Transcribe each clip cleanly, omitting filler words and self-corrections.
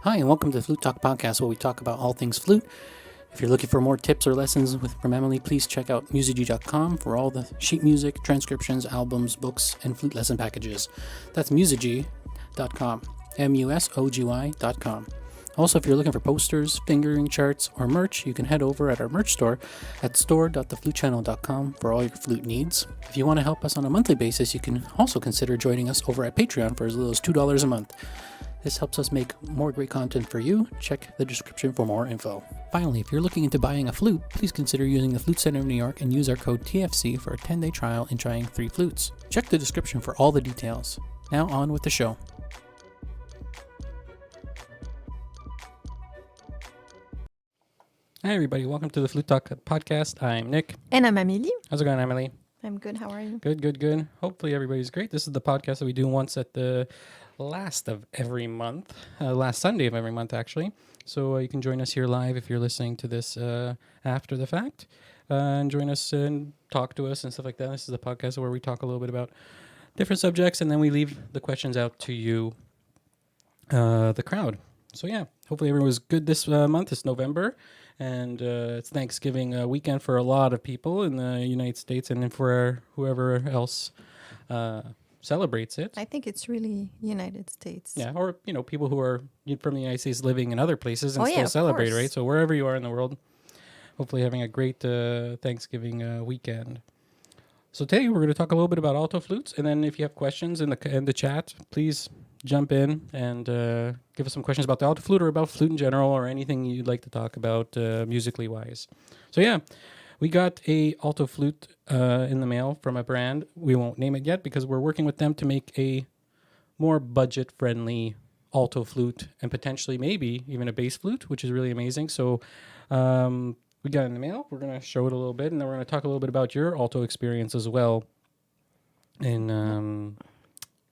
Hi, and welcome to the Flute Talk Podcast, where we talk about all things flute. If you're looking for more tips or lessons from Amelie, please check out musigy.com for all the sheet music, transcriptions, albums, books, and flute lesson packages. That's musigy.com, MUSOGY.com. Also, if you're looking for posters, fingering charts, or merch, you can head over at our merch store at store.theflutechannel.com for all your flute needs. If you want to help us on a monthly basis, you can also consider joining us over at Patreon for as little as $2 a month. This helps us make more great content for you. Check the description for more info. Finally, if you're looking into buying a flute, please consider using the Flute Center of New York and use our code TFC for a 10-day trial in trying 3 flutes. Check the description for all the details. Now on with the show. Hi everybody, welcome to the Flute Talk Podcast. I'm Nick. And I'm Amelie. How's it going, Amelie? I'm good, how are you? Good. Hopefully everybody's great. This is the podcast that we do once at the last of every month, last Sunday of every month actually. So you can join us here live if you're listening to this after the fact, and join us and talk to us and stuff like that. This is the podcast where we talk a little bit about different subjects, and then we leave the questions out to you, the crowd. So yeah, hopefully everyone was good this month. It's November, and it's Thanksgiving weekend for a lot of people in the United States, and then for whoever else celebrates it. I think it's really United States. Yeah, or people who are from the United States living in other places and still of celebrate, course. right? So wherever you are in the world, hopefully having a great Thanksgiving weekend. So today we're going to talk a little bit about alto flutes, and then if you have questions in the chat, please jump in and give us some questions about the alto flute or about flute in general, or anything you'd like to talk about musically wise. So yeah, we got a alto flute in the mail from a brand. We won't name it yet because we're working with them to make a more budget-friendly alto flute, and potentially maybe even a bass flute, which is really amazing. So we got it in the mail. We're going to show it a little bit, and then we're going to talk a little bit about your alto experience as well in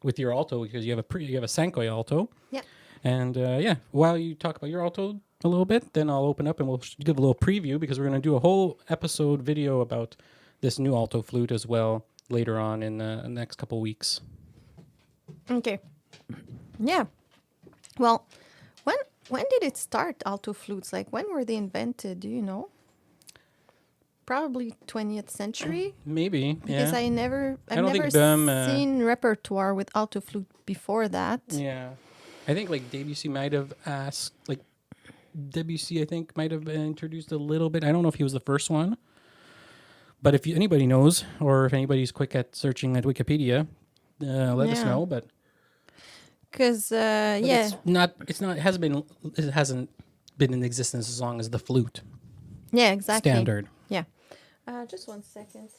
with your alto, because you have a Sankoi alto. Yeah. And while you talk about your alto a little bit, then I'll open up and we'll give a little preview, because we're going to do a whole episode video about this new alto flute as well later on in the next couple weeks. Okay. Yeah. Well, when did it start, alto flutes? Like, when were they invented? Do you know? Probably 20th century. Maybe, because yeah. I've never seen repertoire with alto flute before that. Yeah. I think Debussy might have asked, Debussy I think might have introduced a little bit. I don't know if he was the first one. But if anybody knows, or if anybody's quick at searching at Wikipedia, let us know. But because it hasn't been in existence as long as the flute. Yeah, exactly. Standard. Yeah. Just 1 second.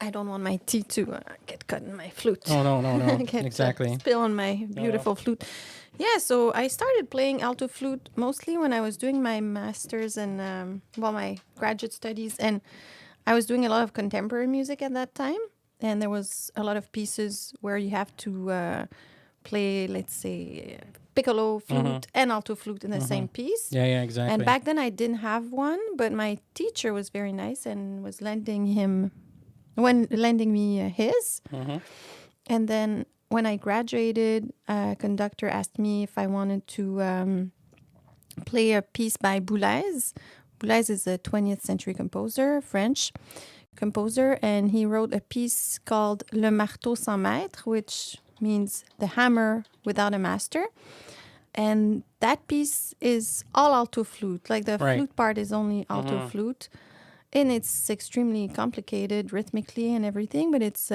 I don't want my tea to get cut in my flute. Oh, no. Get, Exactly. Spill on my beautiful flute. Yeah, so I started playing alto flute mostly when I was doing my master's and, my graduate studies. And I was doing a lot of contemporary music at that time. And there was a lot of pieces where you have to play, let's say, piccolo, flute, and alto flute in the same piece. Yeah, exactly. And back then I didn't have one, but my teacher was very nice and was lending me his. And then when I graduated, a conductor asked me if I wanted to play a piece by Boulez. Boulez is a 20th century composer, French composer, and he wrote a piece called Le Marteau sans maître, which means the hammer without a master. And that piece is all alto flute. Like the flute part is only alto flute. And it's extremely complicated rhythmically and everything, but it's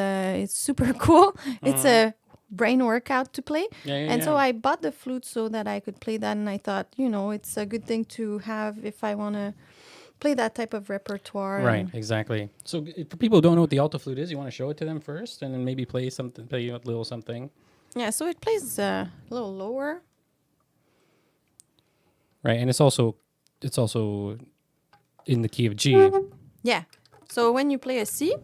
super cool. It's a brain workout to play. So I bought the flute so that I could play that, and I thought, it's a good thing to have if I want to play that type of repertoire. Right, exactly. So for people who don't know what the alto flute is, you want to show it to them first, and then maybe play a little something. Yeah, so it plays a little lower. Right, and it's also in the key of G. Yeah. So when you play a C,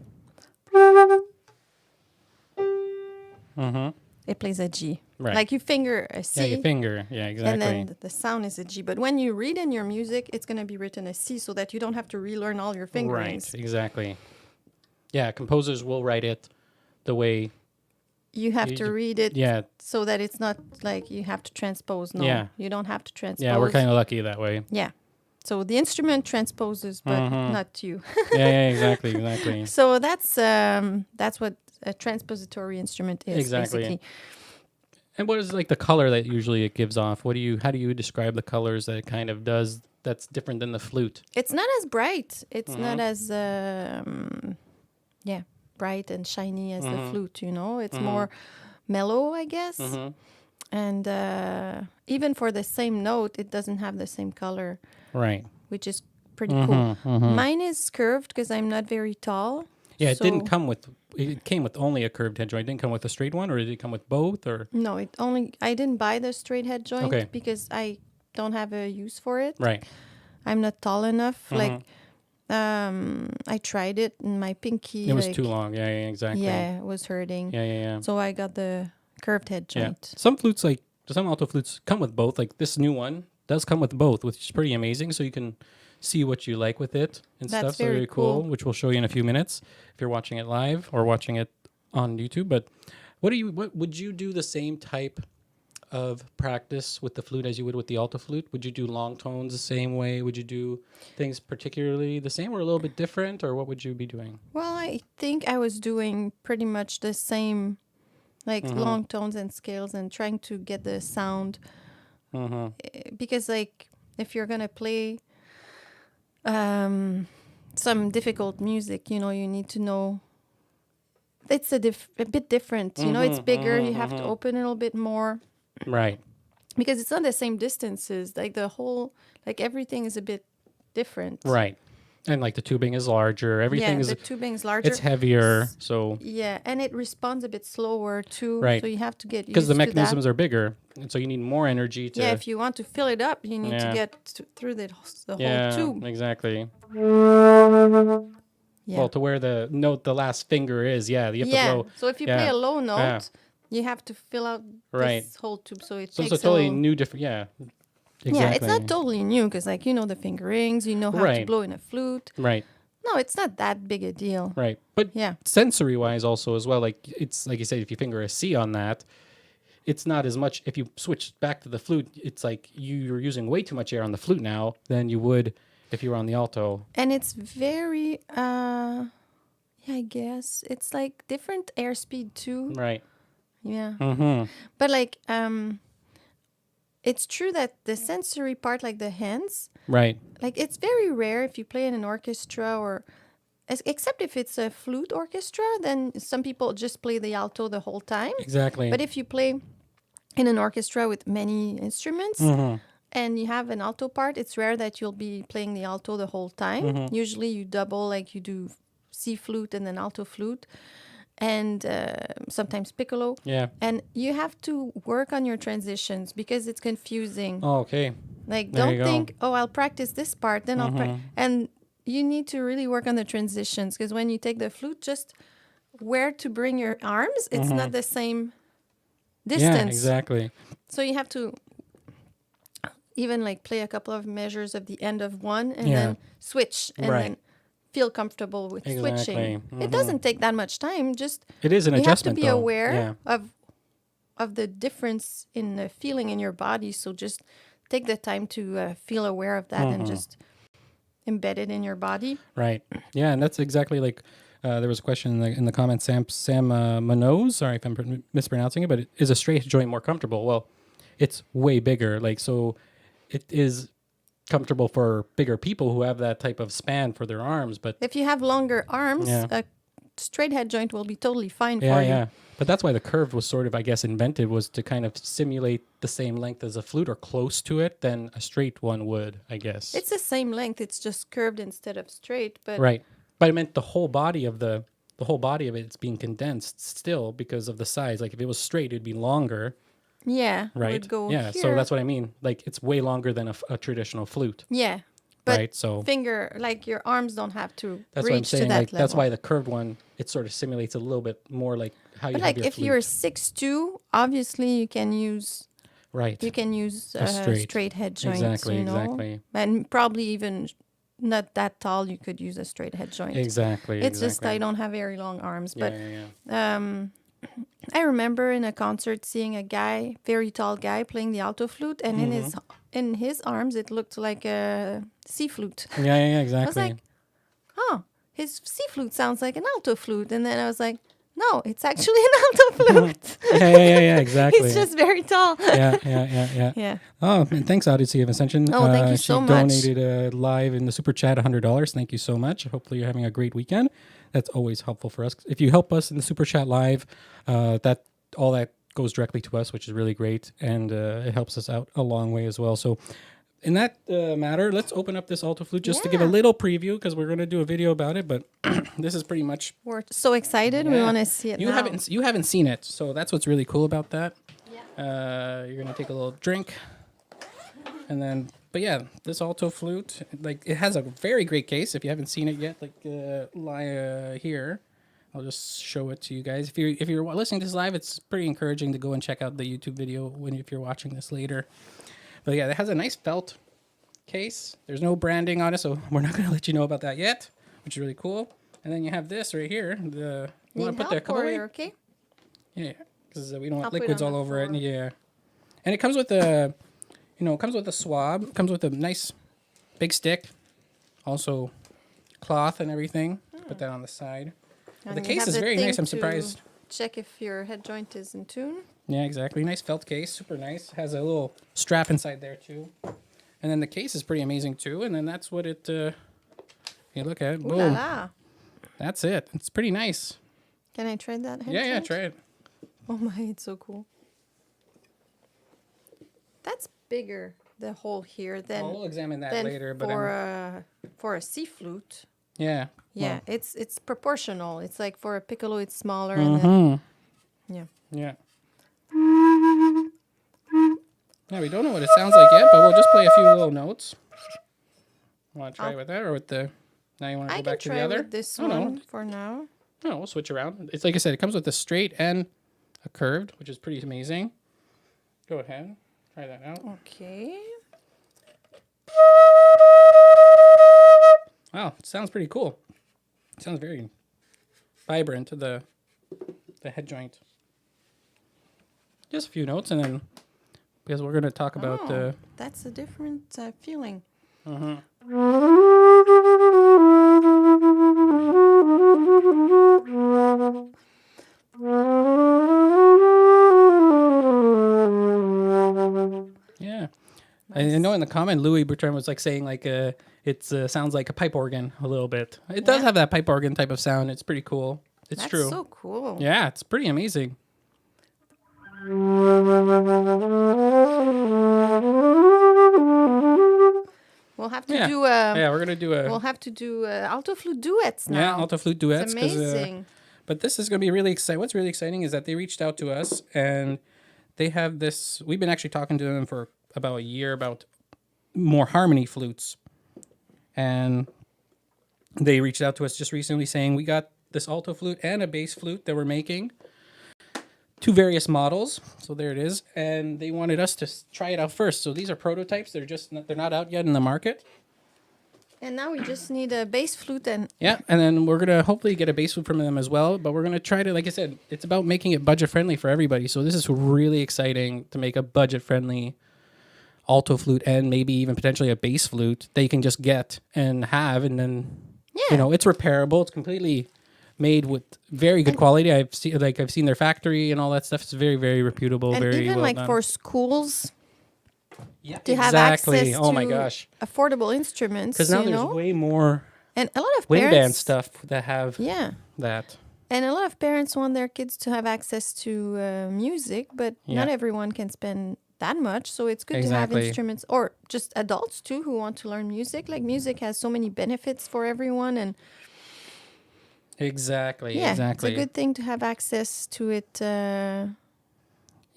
it plays a G. Right. Like you finger a C. Yeah, your finger. Yeah, exactly. And then the sound is a G. But when you read in your music, it's going to be written a C so that you don't have to relearn all your fingerings. Right, exactly. Yeah, composers will write it the way you have to read it Yeah. so that it's not like you have to transpose. No, Yeah. you don't have to transpose. Yeah, we're kind of lucky that way. Yeah. So the instrument transposes, but not you. Yeah, exactly. So that's what a transpository instrument is, Exactly. basically. And what is like the color that usually it gives off? How do you describe the colors that it kind of does that's different than the flute? It's not as bright. It's not as bright and shiny as the flute, It's more mellow, I guess. And even for the same note, it doesn't have the same color. Right. Which is pretty cool. Mine is curved because I'm not very tall. Yeah, it didn't come with. It came with only a curved head joint. It didn't come with a straight one, or did it come with both? Or no, I didn't buy the straight head joint because I don't have a use for it. Right. I'm not tall enough. Like, I tried it, and my pinky. It was too long. Yeah, exactly. Yeah, it was hurting. Yeah. So I got the curved head joint. Yeah. Some flutes, like some alto flutes, come with both. Like this new one does come with both, which is pretty amazing. So you can see what you like with it and That's stuff. So very very cool, which we'll show you in a few minutes if you're watching it live or watching it on YouTube. But what would you do the same type of practice with the flute as you would with the alto flute? Would you do long tones the same way? Would you do things particularly the same or a little bit different, or what would you be doing? Well, I think I was doing pretty much the same, like long tones and scales, and trying to get the sound. Because, like, if you're gonna play some difficult music, you need to know it's a bit different. It's bigger. You have to open a little bit more. Right. Because it's not the same distances. Like everything is a bit different. Right. And like the tubing is larger. Everything is. The tubing is larger. It's heavier. So. Yeah, and it responds a bit slower too. Right. So you have to get used to that. Because the mechanisms are bigger, and so you need more energy to. Yeah, if you want to fill it up, you need to get through the whole tube. Exactly. Yeah. Well, to where the last finger is, you have to blow. So if you play a low note, you have to fill out this whole tube. So it takes it's a totally new, different. Yeah. Exactly. Yeah, it's not totally new because, like, the fingerings, how to blow in a flute. Right. No, it's not that big a deal. Right. But sensory-wise also as well, like, it's like you said, if you finger a C on that, it's not as much. If you switch back to the flute, it's like you're using way too much air on the flute now than you would if you were on the alto. And it's very, I guess, it's like different airspeed too. Right. Yeah. But, like, it's true that the sensory part, like the hands, right? Like, it's very rare if you play in an orchestra except if it's a flute orchestra, then some people just play the alto the whole time. Exactly. But if you play in an orchestra with many instruments and you have an alto part, it's rare that you'll be playing the alto the whole time. Usually you double, like you do C flute and then alto flute. And sometimes piccolo. Yeah. And you have to work on your transitions because it's confusing. Oh, okay. Like, don't think, I'll practice this part, then I'll practice. And you need to really work on the transitions because when you take the flute, just where to bring your arms, it's not the same distance. Yeah, exactly. So you have to even, like, play a couple of measures of the end of one and then switch and then feel comfortable with switching. It doesn't take that much time. Just it is an adjustment. You have to be aware of the difference in the feeling in your body. So just take the time to feel aware of that and just embed it in your body. Right. Yeah, and that's exactly like there was a question in the comments. Sam Manoz, sorry if I'm mispronouncing it, but is a straight joint more comfortable? Well, it's way bigger. Like, so it is comfortable for bigger people who have that type of span for their arms, but if you have longer arms, a straight head joint will be totally fine for you. Yeah, but that's why the curved was sort of, I guess, invented, was to kind of simulate the same length as a flute or close to it than a straight one would, I guess. It's the same length, it's just curved instead of straight, but right. But I meant the whole body of it's being condensed still because of the size. Like if it was straight, it'd be longer. Yeah. Right. Would go here. So that's what I mean. Like it's way longer than a traditional flute. Yeah. But right. So like your arms don't have to that's reach what I'm saying. To that like level. that's why the curved one, it sort of simulates a little bit more like how you have your if flute. You're 6'2", obviously you can use You can use a straight head joint. Exactly. And probably even not that tall, you could use a straight head joint. Exactly. It's just I don't have very long arms, but I remember in a concert seeing a guy, very tall guy, playing the alto flute, and in his arms it looked like a sea flute. Yeah, I was exactly. like, oh, his sea flute sounds like an alto flute, and then I was like, no, it's actually an alto flute. yeah, exactly. He's just very tall. Yeah. Yeah. Oh, and thanks, Odyssey of Ascension. Oh, thank you so much. She donated live in the super chat $100. Thank you so much. Hopefully, you're having a great weekend. That's always helpful for us. If you help us in the super chat live, that goes directly to us, which is really great, and it helps us out a long way as well. So, in that matter, let's open up this alto flute just to give a little preview because we're going to do a video about it. But this is pretty much. We're so excited. We want to see it. You haven't seen it, so that's what's really cool about that. Yeah. You're gonna take a little drink, and then. But yeah, this alto flute, like it has a very great case. If you haven't seen it yet, like here, I'll just show it to you guys. If you're listening to this live, it's pretty encouraging to go and check out the YouTube video if you're watching this later. But yeah, it has a nice felt case. There's no branding on it, so we're not going to let you know about that yet, which is really cool. And then you have this right here. You want to put the cup away? Okay. Yeah, because we don't want I'll liquids put it on all the over it. floor. Yeah, and it comes with a, comes with a swab. Comes with a nice big stick, also cloth and everything. Put that on the side. And The you case have is the very thing nice. I'm to surprised. Check if your head joint is in tune. Yeah, exactly. Nice felt case. Super nice. Has a little strap inside there, too. And then the case is pretty amazing, too. And then that's what it... you look at it. Ooh Boom. la la. That's it. It's pretty nice. Can I try that head Yeah, joint? try it. Oh my, it's so cool. That's bigger, the hole here, than, We'll examine that than later. But for a sea flute. yeah. Yeah, it's proportional. It's like for a piccolo, it's smaller. Mm-hmm. And then, Yeah. Yeah, we don't know what it sounds like yet, but we'll just play a few little notes. Want to try with that or with the... Now you want to go back to the other? I can try with this one one for now. No, we'll switch around. It's like I said, it comes with a straight and a curved, which is pretty amazing. Go ahead. Try that out. Okay. Wow, it sounds pretty cool. It sounds very vibrant to the head joint. Just a few notes, and then because we're going to talk about the... That's a different feeling. Yeah. I know in the comment, Louis Bertrand was like saying like it sounds like a pipe organ a little bit. It does have that pipe organ type of sound. It's pretty cool. It's true. That's so cool. Yeah, it's pretty amazing. We'll have to do we're gonna do a we'll have to do alto flute duets now. yeah alto flute duets. It's amazing. But this is gonna be really exciting. What's really exciting is that they reached out to us and they have this. We've been actually talking to them for about a year about more harmony flutes, and they reached out to us just recently saying we got this alto flute and a bass flute that we're making. Two various models, so there it is, and they wanted us to try it out first. So these are prototypes; they're not out yet in the market. And now we just need a bass flute and Yeah, and then we're gonna hopefully get a bass flute from them as well. But we're gonna try to, like I said, it's about making it budget friendly for everybody. So this is really exciting to make a budget friendly alto flute and maybe even potentially a bass flute that you can just get and have, and then it's repairable. It's completely made with very good quality. I've seen their factory and all that stuff. It's very, very reputable. and Very even well like done. for schools Yeah, to have exactly. access Oh my to gosh! affordable instruments. Because now you there's know? way more And a lot of wind band parents stuff that have that. And a lot of parents want their kids to have access to music, but not everyone can spend that much. So it's good to have instruments, or just adults too who want to learn music. Like music has so many benefits for everyone, and Exactly. it's a good thing to have access to it.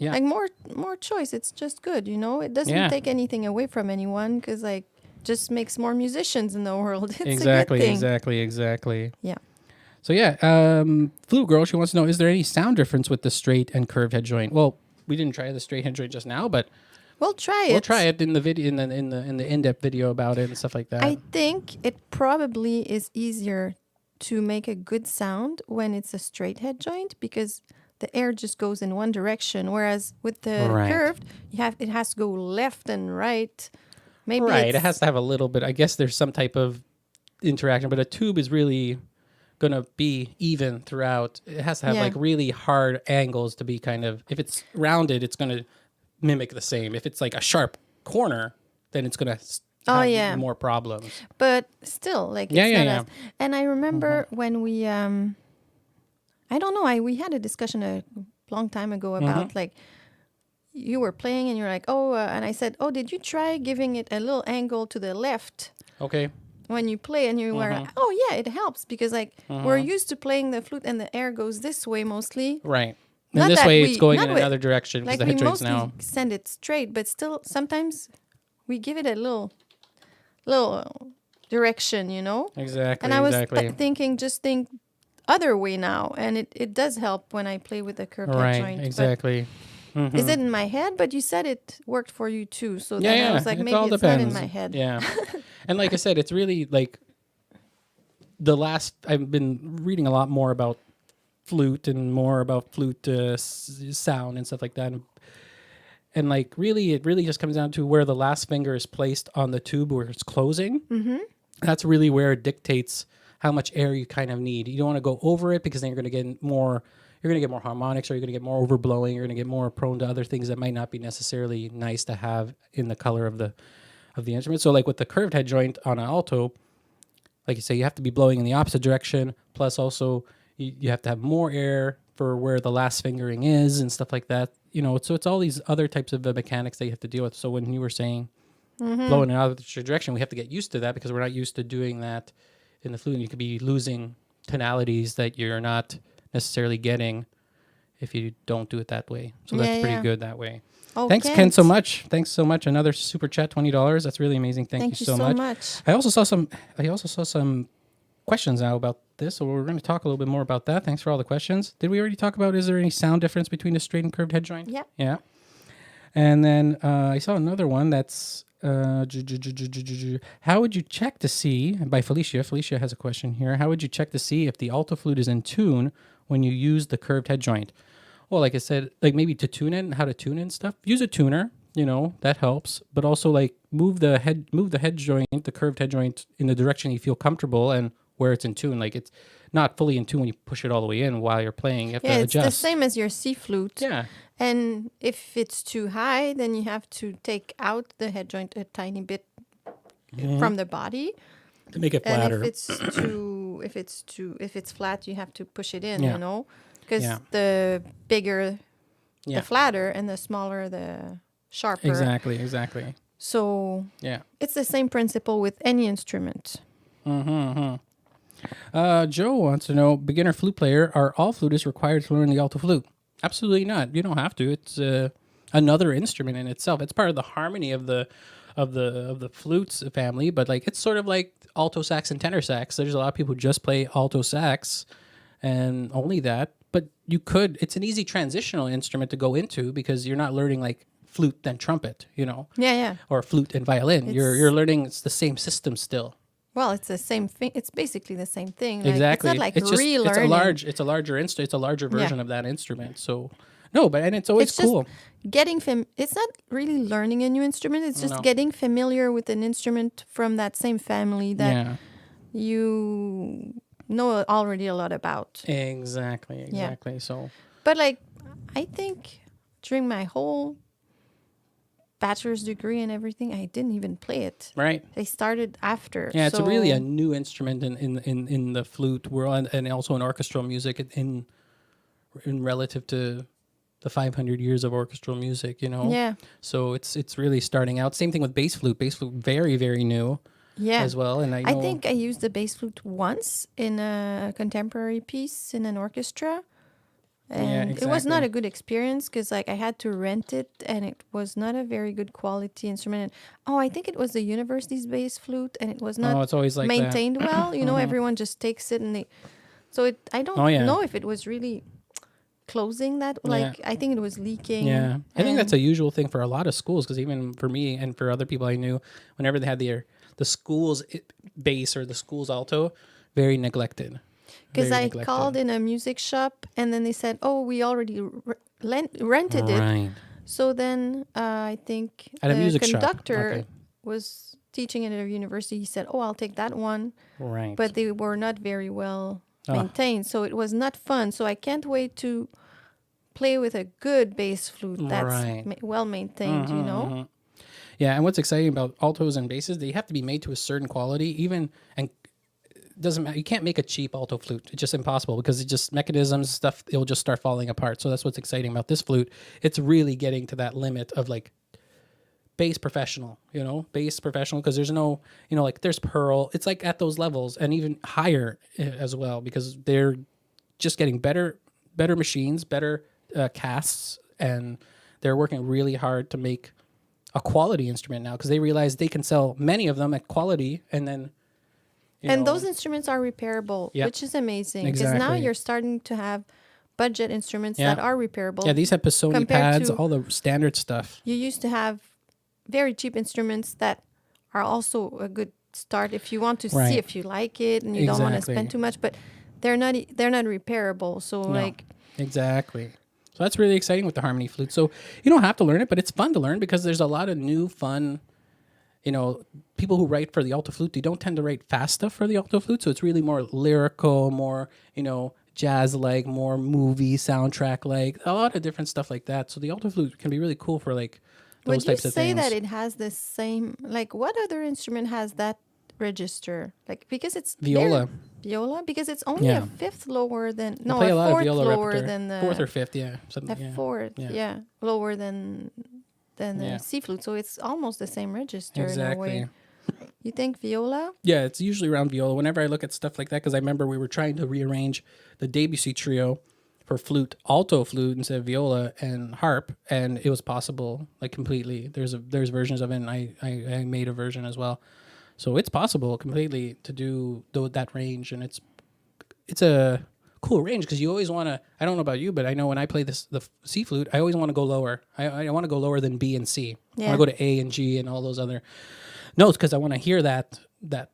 Like more choice. It's just good, you know. It doesn't take anything away from anyone because like just makes more musicians in the world. It's a good thing. Exactly. Yeah. So Flute Girl, she wants to know: is there any sound difference with the straight and curved head joint? Well, we didn't try the straight head joint just now, but we'll try it. We'll try it in the video, in the in-depth video about it and stuff like that. I think it probably is easier to make a good sound when it's a straight head joint because the air just goes in one direction, whereas with the Right. curved, it has to go left and right. Maybe Right. It has to have a little bit. I guess there's some type of interaction, but a tube is really going to be even throughout. It has to have Yeah. like really hard angles to be kind of, if it's rounded, it's going to mimic the same. If it's like a sharp corner, then it's going to have more problems. But still, like, Yeah, it's yeah, not yeah. as. And I remember when we, I don't know, we had a discussion a long time ago about like, you were playing and you're like, oh, and I said, oh, did you try giving it a little angle to the left Okay. when you play? And you were like, oh, yeah, it helps because like we're used to playing the flute and the air goes this way mostly. Right. Not And this that way we- it's going not in with- another direction because Like the we head joint's mostly now. send it straight, but still sometimes we give it a little direction, you know? Exactly. And I was exactly. think other way now, and it does help when I play with the curved head Right. joint. Exactly. But is it in my head? But you said it worked for you too, so Yeah, then yeah. I was like, it maybe all it's depends. not in my head. Yeah. And like I said, it's really like I've been reading a lot more about flute and more about flute sound and stuff like that. And like really, it really just comes down to where the last finger is placed on the tube where it's closing. Mm-hmm. That's really where it dictates how much air you kind of need. You don't want to go over it because then you're going to get more. You're going to get more harmonics, or you're going to get more overblowing. You're going to get more prone to other things that might not be necessarily nice to have in the color of the instrument. So like with the curved head joint on an alto, like you say, you have to be blowing in the opposite direction. Plus also you have to have more air for where the last fingering is and stuff like that. You know, so it's all these other types of mechanics that you have to deal with. So when you were saying blowing in the opposite direction, we have to get used to that because we're not used to doing that in the flute. And you could be losing tonalities that you're not necessarily getting if you don't do it that way. So that's pretty good that way. Oh, Thanks, Ken, so much. Thanks so much. Another super chat, $20. That's really amazing. Thank you so much. I also saw some questions now about this, so we're going to talk a little bit more about that. Thanks for all the questions. Did we already talk about is there any sound difference between a straight and curved head joint? Yeah. Yeah. And then I saw another one that's how would you check to see, by Felicia. Felicia has a question here. How would you check to see if the alto flute is in tune when you use the curved head joint? Well, like I said, like maybe to tune it and how to tune it and stuff. Use a tuner, you know, that helps. But also like move the head joint, the curved head joint in the direction you feel comfortable and where it's in tune. Like it's not fully in tune when you push it all the way in while you're playing. You have to adjust. Yeah, it's the same as your C flute. Yeah. And if it's too high, then you have to take out the head joint a tiny bit from the body to make it flatter. And if it's flat, you have to push it in, you know, because the bigger, the flatter, and the smaller, the sharper. Exactly. So it's the same principle with any instrument. Joe wants to know, beginner flute player, are all flutists required to learn the alto flute? Absolutely not. You don't have to. It's another instrument in itself. It's part of the harmony of the flutes family, but like it's sort of like alto sax and tenor sax. There's a lot of people who just play alto sax and only that. But you could. It's an easy transitional instrument to go into because you're not learning like flute then trumpet, you know. Yeah. Or flute and violin. You're learning. It's the same system still. Well, it's the same thing. It's basically the same thing. Like, Exactly. It's not like it's just, relearning. It's a larger version of that instrument. So, no, but and it's always cool. It's not really learning a new instrument. It's just getting familiar with an instrument from that same family that you know already a lot about. Exactly. Yeah. So, but like, I think during my whole bachelor's degree and everything, I didn't even play it. Right. I started after. Yeah, it's really a new instrument in the flute world and also in orchestral music in relative to the 500 years of orchestral music, you know. Yeah. So it's really starting out. Same thing with bass flute. Bass flute, very, very new. Yeah. As well, and I think I used the bass flute once in a contemporary piece in an orchestra. And it was not a good experience because like I had to rent it and it was not a very good quality instrument. I think it was the university's bass flute and it was not it's always like maintained well. You know, everyone just takes it and I don't know if it was really closing that. Like I think it was leaking. Yeah, I think that's a usual thing for a lot of schools because even for me and for other people I knew, whenever they had the school's bass or the school's alto, very neglected. Because very I neglected. called in a music shop, and then they said, "Oh, we already rented it." Right. So then I think At a the music shop. conductor Okay. was teaching at a university. He said, "Oh, I'll take that one," Right. but they were not very well Ah. maintained, so it was not fun. So I can't wait to play with a good bass flute that's Right. well maintained. You know. Mhm. Yeah, and what's exciting about altos and basses, they have to be made to a certain quality, even and it doesn't matter. You can't make a cheap alto flute. It's just impossible because it just mechanisms stuff. It'll just start falling apart. So that's what's exciting about this flute. It's really getting to that limit of like bass professional. Bass professional because there's no, like there's Pearl. It's like at those levels and even higher as well because they're just getting better machines, better casts, and they're working really hard to make a quality instrument now because they realize they can sell many of them at quality and then And those instruments are repairable, Yep. which is amazing because now Exactly. you're starting to have budget instruments Yeah. that are repairable. yeah, these have Pisoni compared pads, to- all the standard stuff. You used to have very cheap instruments that are also a good start if you want to Right. see if you like it and you don't want to Exactly. spend too much, but they're not repairable. So No. like Exactly. So that's really exciting with the harmony flute. So you don't have to learn it, but it's fun to learn because there's a lot of new fun, people who write for the alto flute, they don't tend to write fast stuff for the alto flute. So it's really more lyrical, more, jazz-like, more movie soundtrack-like, a lot of different stuff like that. So the alto flute can be really cool for like those would you types of say things. that it has the same, like what other instrument has that register? Like because it's Viola. Viola? Because it's only Yeah. a fifth lower than, I no, play a a lot of fourth viola lower repertoire. than the... Fourth or fifth, yeah. A Something, yeah. fourth, Yeah. yeah, lower than the Yeah. C flute. So it's almost the same register in a Exactly. way. You think viola? Yeah, it's usually around viola. Whenever I look at stuff like that, because I remember we were trying to rearrange the Debussy trio for flute, alto flute instead of viola and harp, and it was possible, like completely. There's versions of it, and I made a version as well. So it's possible completely to do that range, and it's a cool range because you always want to. I don't know about you, but I know when I play the C flute, I always want to go lower. I want to go lower than B and C. I Yeah. want to go to A and G and all those other notes because I want to hear that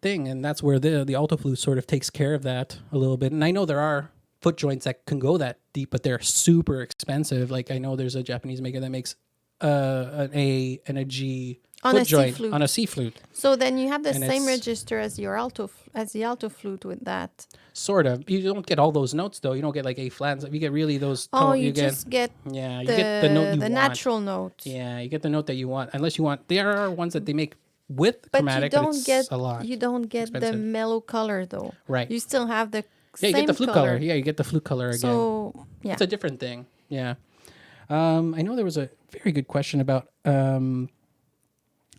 thing, and that's where the alto flute sort of takes care of that a little bit. And I know there are foot joints that can go that deep, but they're super expensive. Like I know there's a Japanese maker that makes an A and a G On foot a C joint flute. on a C flute. So then you have the And same it's- register as your alto as the alto flute with that. Sort of. You don't get all those notes though. You don't get like A flats. You get really those. Oh, tone, you get just get yeah. You the get the note you want. natural note. Yeah, you get the note that you want. Unless you want, there are ones that they make with But chromatic, you but don't it's get a lot. you don't get the expensive. mellow color though. Right. You still have the Yeah, you same get the flute color. Yeah, you get the flute color again. So yeah. It's a different thing. Yeah. I know there was a very good question about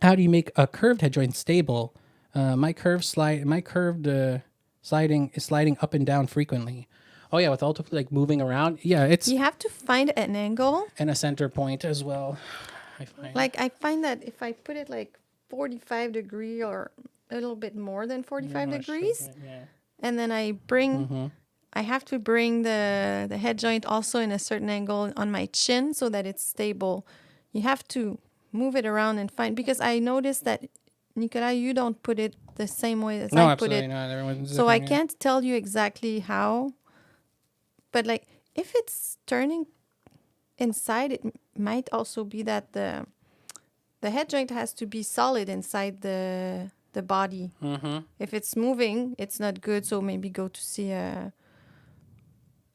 how do you make a curved head joint stable? My curved sliding is sliding up and down frequently. Oh yeah, with alto like moving around. Yeah, it's You have to find an angle. and a center point as well. I find. Like I find that if I put it like 45 degree or a little bit more than 45 degrees, Yeah. and then I bring Mm-hmm. I have to bring the head joint also in a certain angle on my chin so that it's stable. You have to move it around and find, because I noticed that Nicolas, you don't put it the same way as No, I put absolutely it. not. Everyone's So I different, yeah. can't tell you exactly how, but like if it's turning inside, it might also be that the head joint has to be solid inside the body. Mm-hmm. If it's moving, it's not good. So maybe go to see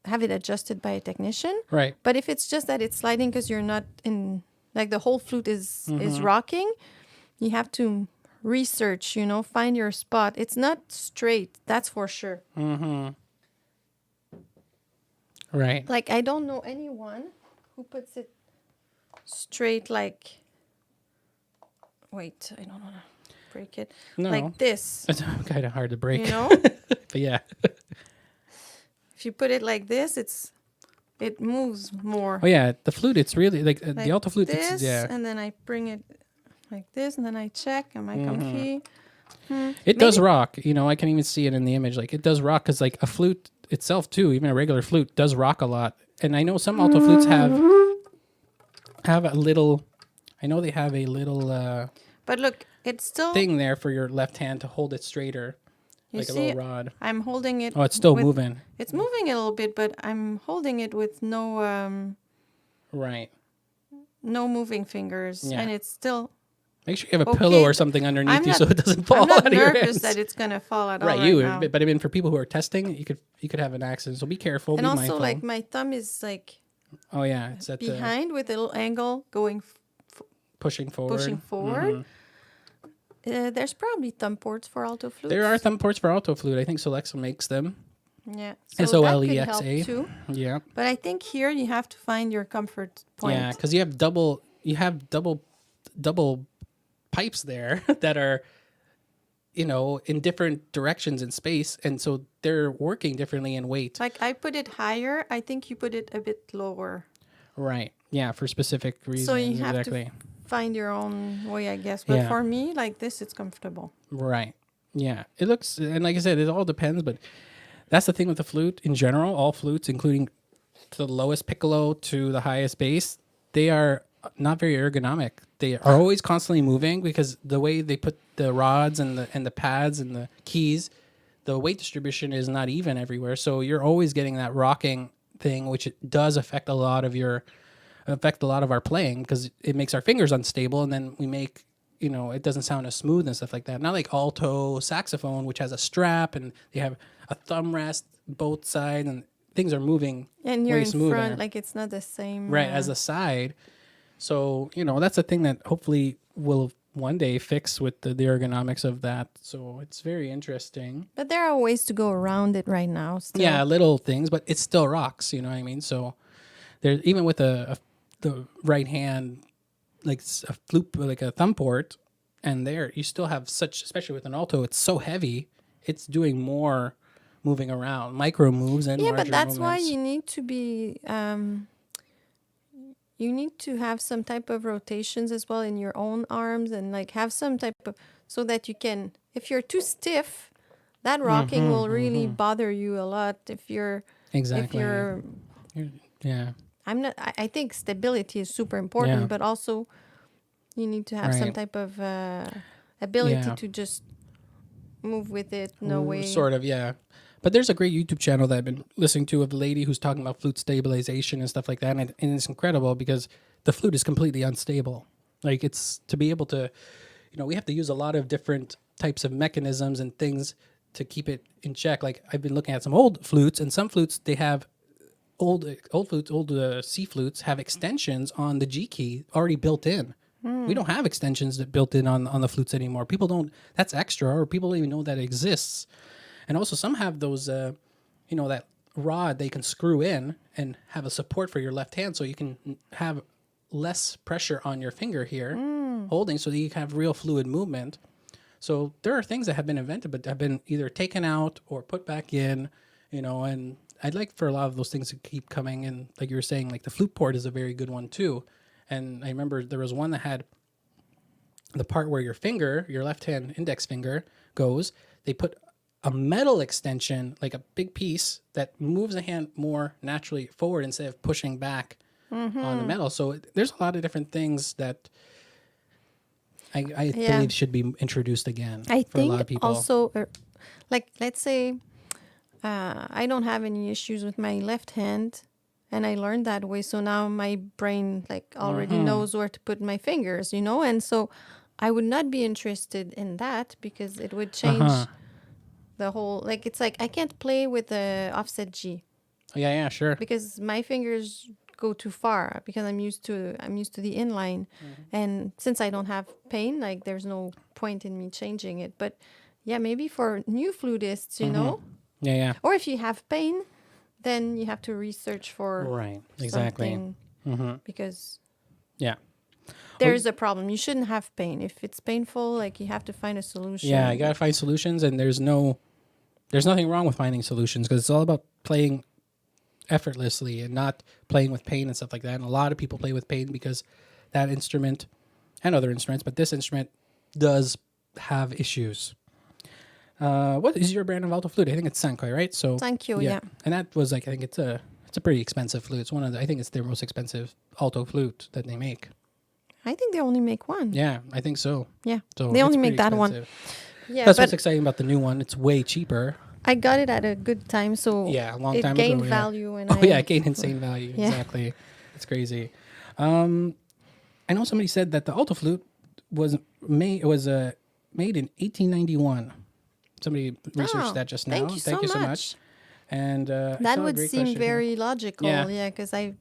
have it adjusted by a technician. Right. But if it's just that it's sliding because you're not in, like the whole flute is rocking, you have to research, find your spot. It's not straight, that's for sure. Mm-hmm. Right. Like I don't know anyone who puts it straight, like, wait, I don't want to break it. No. Like this, It's kind of hard to break. But yeah. If you put it like this, it moves more. Oh yeah, the flute. It's really like the Like alto flute. this, It's, yeah. and then I bring it like this, and then I check, am I comfy? It does rock. I can even see it in the image. Like it does rock because like a flute itself too, even a regular flute does rock a lot. And I know some alto flutes have a little. I know they have a little But look, it's still thing there for your left hand to hold it straighter. You like see, a little rod. I'm holding it. Oh, it's still with, moving. It's moving a little bit, but I'm holding it with no Right. no moving fingers, Yeah. and it's still. Make sure you have a Okay, pillow or something underneath I'm you not- so it doesn't fall I'm not out of your nervous hands. that it's gonna fall at all right, now. but I mean, for people who are testing, you could have an accident. So be careful. And be also, mindful. like my thumb is like oh yeah, it's at the behind with a little angle going pushing forward. pushing forward. There's probably thumb ports for alto flutes. There are thumb ports for alto flute. I think Solexa makes them. Yeah. Solexa. That could help too. Yeah. But I think here you have to find your comfort point. Yeah, because you have double pipes there that are, in different directions in space, and so they're working differently in weight. Like I put it higher. I think you put it a bit lower. Right. Yeah, for specific reasons. So you have exactly. to find your own way, I guess. But Yeah. for me, like this, it's comfortable. Right. Yeah. It looks, and like I said, it all depends, but that's the thing with the flute in general. All flutes, including the lowest piccolo to the highest bass, they are not very ergonomic. They are always constantly moving because the way they put the rods and the pads and the keys, the weight distribution is not even everywhere. So you're always getting that rocking thing, which it does affect a lot of our playing because it makes our fingers unstable, and then we make it doesn't sound as smooth and stuff like that. Not like alto saxophone, which has a strap and they have a thumb rest both sides, and things are moving And you're way in smoother. front, like it's not the same. Right, as a side. So, that's a thing that hopefully will one day fix with the ergonomics of that. So it's very interesting. But there are ways to go around it right now. Still. Yeah, little things, but it still rocks, you know what I mean? So there's even with the right hand, like a flute, like a thumb port, and there you still have such, especially with an alto, it's so heavy, it's doing more moving around, micro moves and Yeah, but larger that's why movements. you need to be. You need to have some type of rotations as well in your own arms, and like have some type of so that you can. If you're too stiff, that rocking will really bother you a lot. If you're Exactly. If you're. Yeah. I'm not. I think stability is super important, Yeah. but also you need to have some Right. type of ability Yeah. to just move with it. No way. Sort of, yeah. But there's a great YouTube channel that I've been listening to of a lady who's talking about flute stabilization and stuff like that. And it's incredible because the flute is completely unstable. Like it's to be able to, we have to use a lot of different types of mechanisms and things to keep it in check. Like I've been looking at some old flutes, and some flutes, they have old C flutes have extensions on the G key already built in. We don't have extensions that built in on the flutes anymore. People don't, that's extra, or people don't even know that it exists. And also some have those, that rod they can screw in and have a support for your left hand so you can have less pressure on your finger here holding so that you can have real fluid movement. So there are things that have been invented but have been either taken out or put back in, and I'd like for a lot of those things to keep coming. And like you were saying, like the flute port is a very good one too. And I remember there was one that had the part where your left hand index finger goes, they put a metal extension, like a big piece that moves the hand more naturally forward instead of pushing back on the metal. So there's a lot of different things that I believe should be introduced again for a lot of people. Also, like let's say I don't have any issues with my left hand, and I learned that way. So now my brain like already knows where to put my fingers, and so I would not be interested in that because it would change the whole, like it's like I can't play with the offset G. Yeah, sure. Because my fingers go too far because I'm used to the inline, and since I don't have pain, like there's no point in me changing it. But yeah, maybe for new flutists, Yeah. or if you have pain, then you have to research for Right. Exactly. something, because Yeah. there's a problem. You shouldn't have pain. If it's painful, like you have to find a solution. Yeah, you gotta find solutions, and there's nothing wrong with finding solutions because it's all about playing effortlessly and not playing with pain and stuff like that. And a lot of people play with pain because that instrument and other instruments, but this instrument does have issues. What is your brand of alto flute? I think it's Sankoi, right? So Thank you. Yeah. And that was like, I think it's a pretty expensive flute. It's I think it's their most expensive alto flute that they make. I think they only make one. Yeah, I think so. Yeah. So They only it's make pretty that one. expensive. Yeah, That's but what's exciting about the new one. It's way cheaper. I got it at a good time, so Yeah, a long it time gained ago. value. And Oh yeah, it gained insane value. Yeah. Exactly. It's crazy. I know somebody said that the Alto flute was made made in 1891. Somebody researched that just now. Thank you so much. And I That saw a would great seem question here. very logical. Yeah. Yeah, because I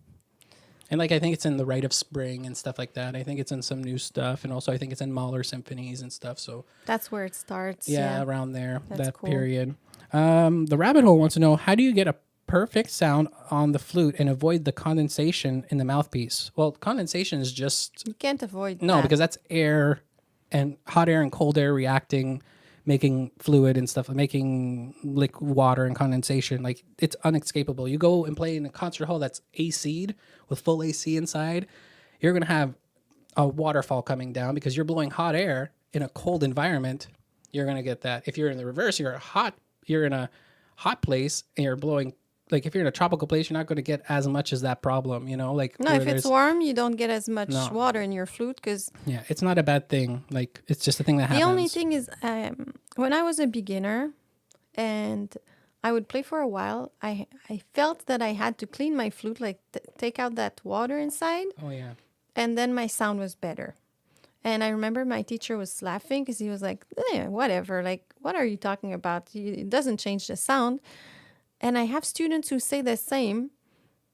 And like I think it's in the Rite of Spring and stuff like that. I think it's in some new stuff, and also I think it's in Mahler symphonies and stuff. So that's where it starts. yeah, around there, That's that cool. period. The rabbit hole wants to know, how do you get a perfect sound on the flute and avoid the condensation in the mouthpiece? Well, condensation is just You can't avoid no, that. because that's air and hot air and cold air reacting, making fluid and stuff, making liquid water and condensation. Like, it's unescapable. You go and play in a concert hall that's AC'd with full AC inside, you're going to have a waterfall coming down because you're blowing hot air in a cold environment. You're going to get that. If you're in the reverse, you're in a hot place and you're blowing, like if you're in a tropical place, you're not going to get as much as that problem, you know, like No, where if it's warm, you don't get as much No. water in your flute because yeah, it's not a bad thing. Like, it's just a thing that happens. the only thing is when I was a beginner and I would play for a while, I felt that I had to clean my flute, like take out that water inside, Oh yeah. and then my sound was better. And I remember my teacher was laughing because he was like, whatever, like, what are you talking about? It doesn't change the sound. And I have students who say the same,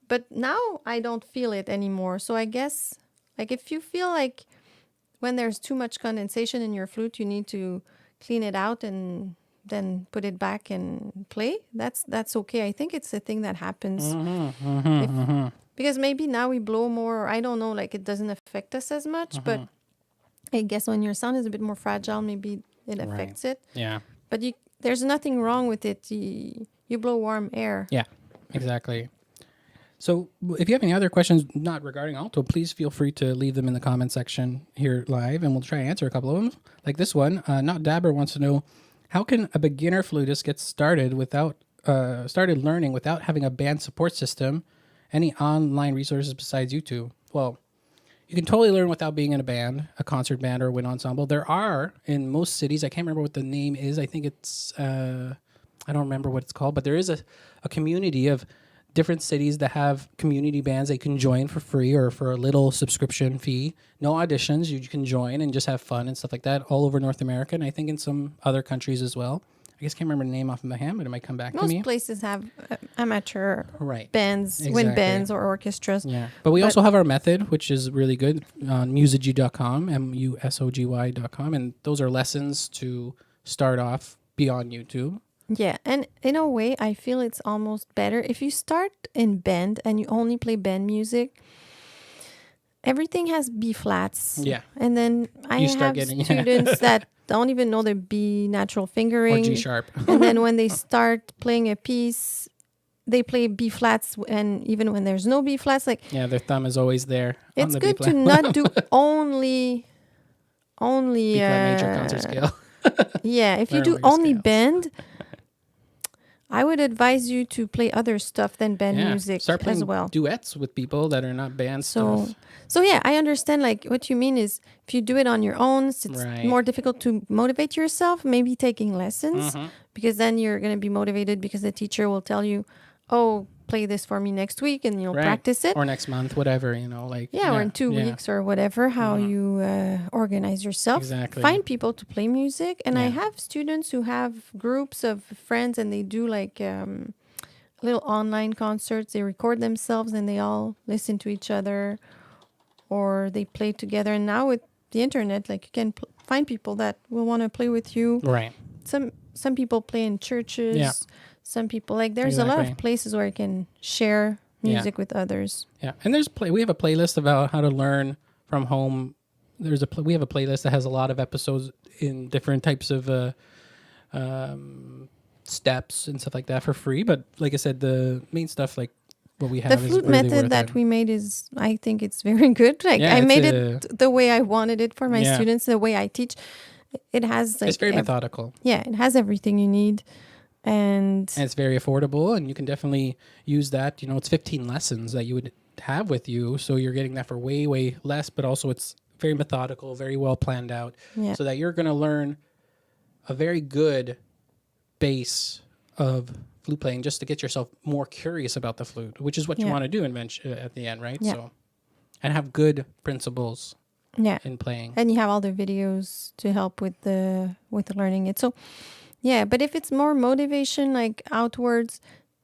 but now I don't feel it anymore. So I guess, like, if you feel like when there's too much condensation in your flute, you need to clean it out and then put it back and play. That's okay. I think it's a thing that happens. Because maybe now we blow more, or I don't know, like it doesn't affect us as much, but I guess when your sound is a bit more fragile, maybe it affects it. Yeah. But there's nothing wrong with it. You blow warm air. Yeah, exactly. So if you have any other questions not regarding Alto, please feel free to leave them in the comment section here live, and we'll try to answer a couple of them. Like this one, Not Dabber wants to know, how can a beginner flutist get started learning without having a band support system? Any online resources besides YouTube? Well, you can totally learn without being in a band, a concert band or a wind ensemble. There are in most cities. I can't remember what the name is. I think it's, I don't remember what it's called, but there is a community of different cities that have community bands that you can join for free or for a little subscription fee. No auditions. You can join and just have fun and stuff like that all over North America, and I think in some other countries as well. I guess I can't remember the name off of my hand, but it might come back to me. Most places have amateur Right. bands, Exactly. wind bands or orchestras. Yeah. But we also have our method, which is really good, on musigy.com, musogY.com. And those are lessons to start off beyond YouTube. Yeah, and in a way, I feel it's almost better if you start in band and you only play band music. Everything has B flats. Yeah. And then I You start have getting- students that don't even know their B natural fingering. Or G sharp. And then when they start playing a piece, they play B flats, and even when there's no B flats, like Yeah, their thumb is always there. it's on the good B to flat. not do only B flat major concert scale. Yeah, if you Learn do all your only scales. band, I would advise you to play other stuff than band music Start playing as well. duets with people that are not band stuff. So yeah, I understand like what you mean is if you do it on your own, it's Right. more difficult to motivate yourself, maybe taking lessons, Mm-hmm. because then you're going to be motivated because the teacher will tell you, oh, play this for me next week, and you'll Right. practice it. Or next month, whatever, like. Or in 2 yeah. weeks or whatever, how you organize yourself. Exactly. Find people to play music. And I Yeah. have students who have groups of friends and they do like little online concerts. They record themselves and they all listen to each other or they play together. And now with the internet, like you can find people that will want to play with you. Right. Some people play in churches. Yeah. Some people, like there's a lot Exactly. of places where you can share music with others. Yeah, and we have a playlist about how to learn from home. We have a playlist that has a lot of episodes in different types of steps and stuff like that for free. But like I said, the main stuff, like what we have, The is flute really method worth that it. we made is, I think it's very good. Like Yeah, I it's made it the way I wanted it for my Yeah. students, the way I teach. It has like It's very methodical. Yeah, it has everything you need. And And it's very affordable, and you can definitely use that. It's 15 lessons that you would have with you, so you're getting that for way, way less, but also it's very methodical, very well planned out, yeah. so that you're going to learn a very good base of flute playing just to get yourself more curious about the flute, which is what you want to do at the end, right? Yeah. So, and have good principles in playing. And you have all the videos to help with learning it. So, yeah, but if it's more motivation, like outwards,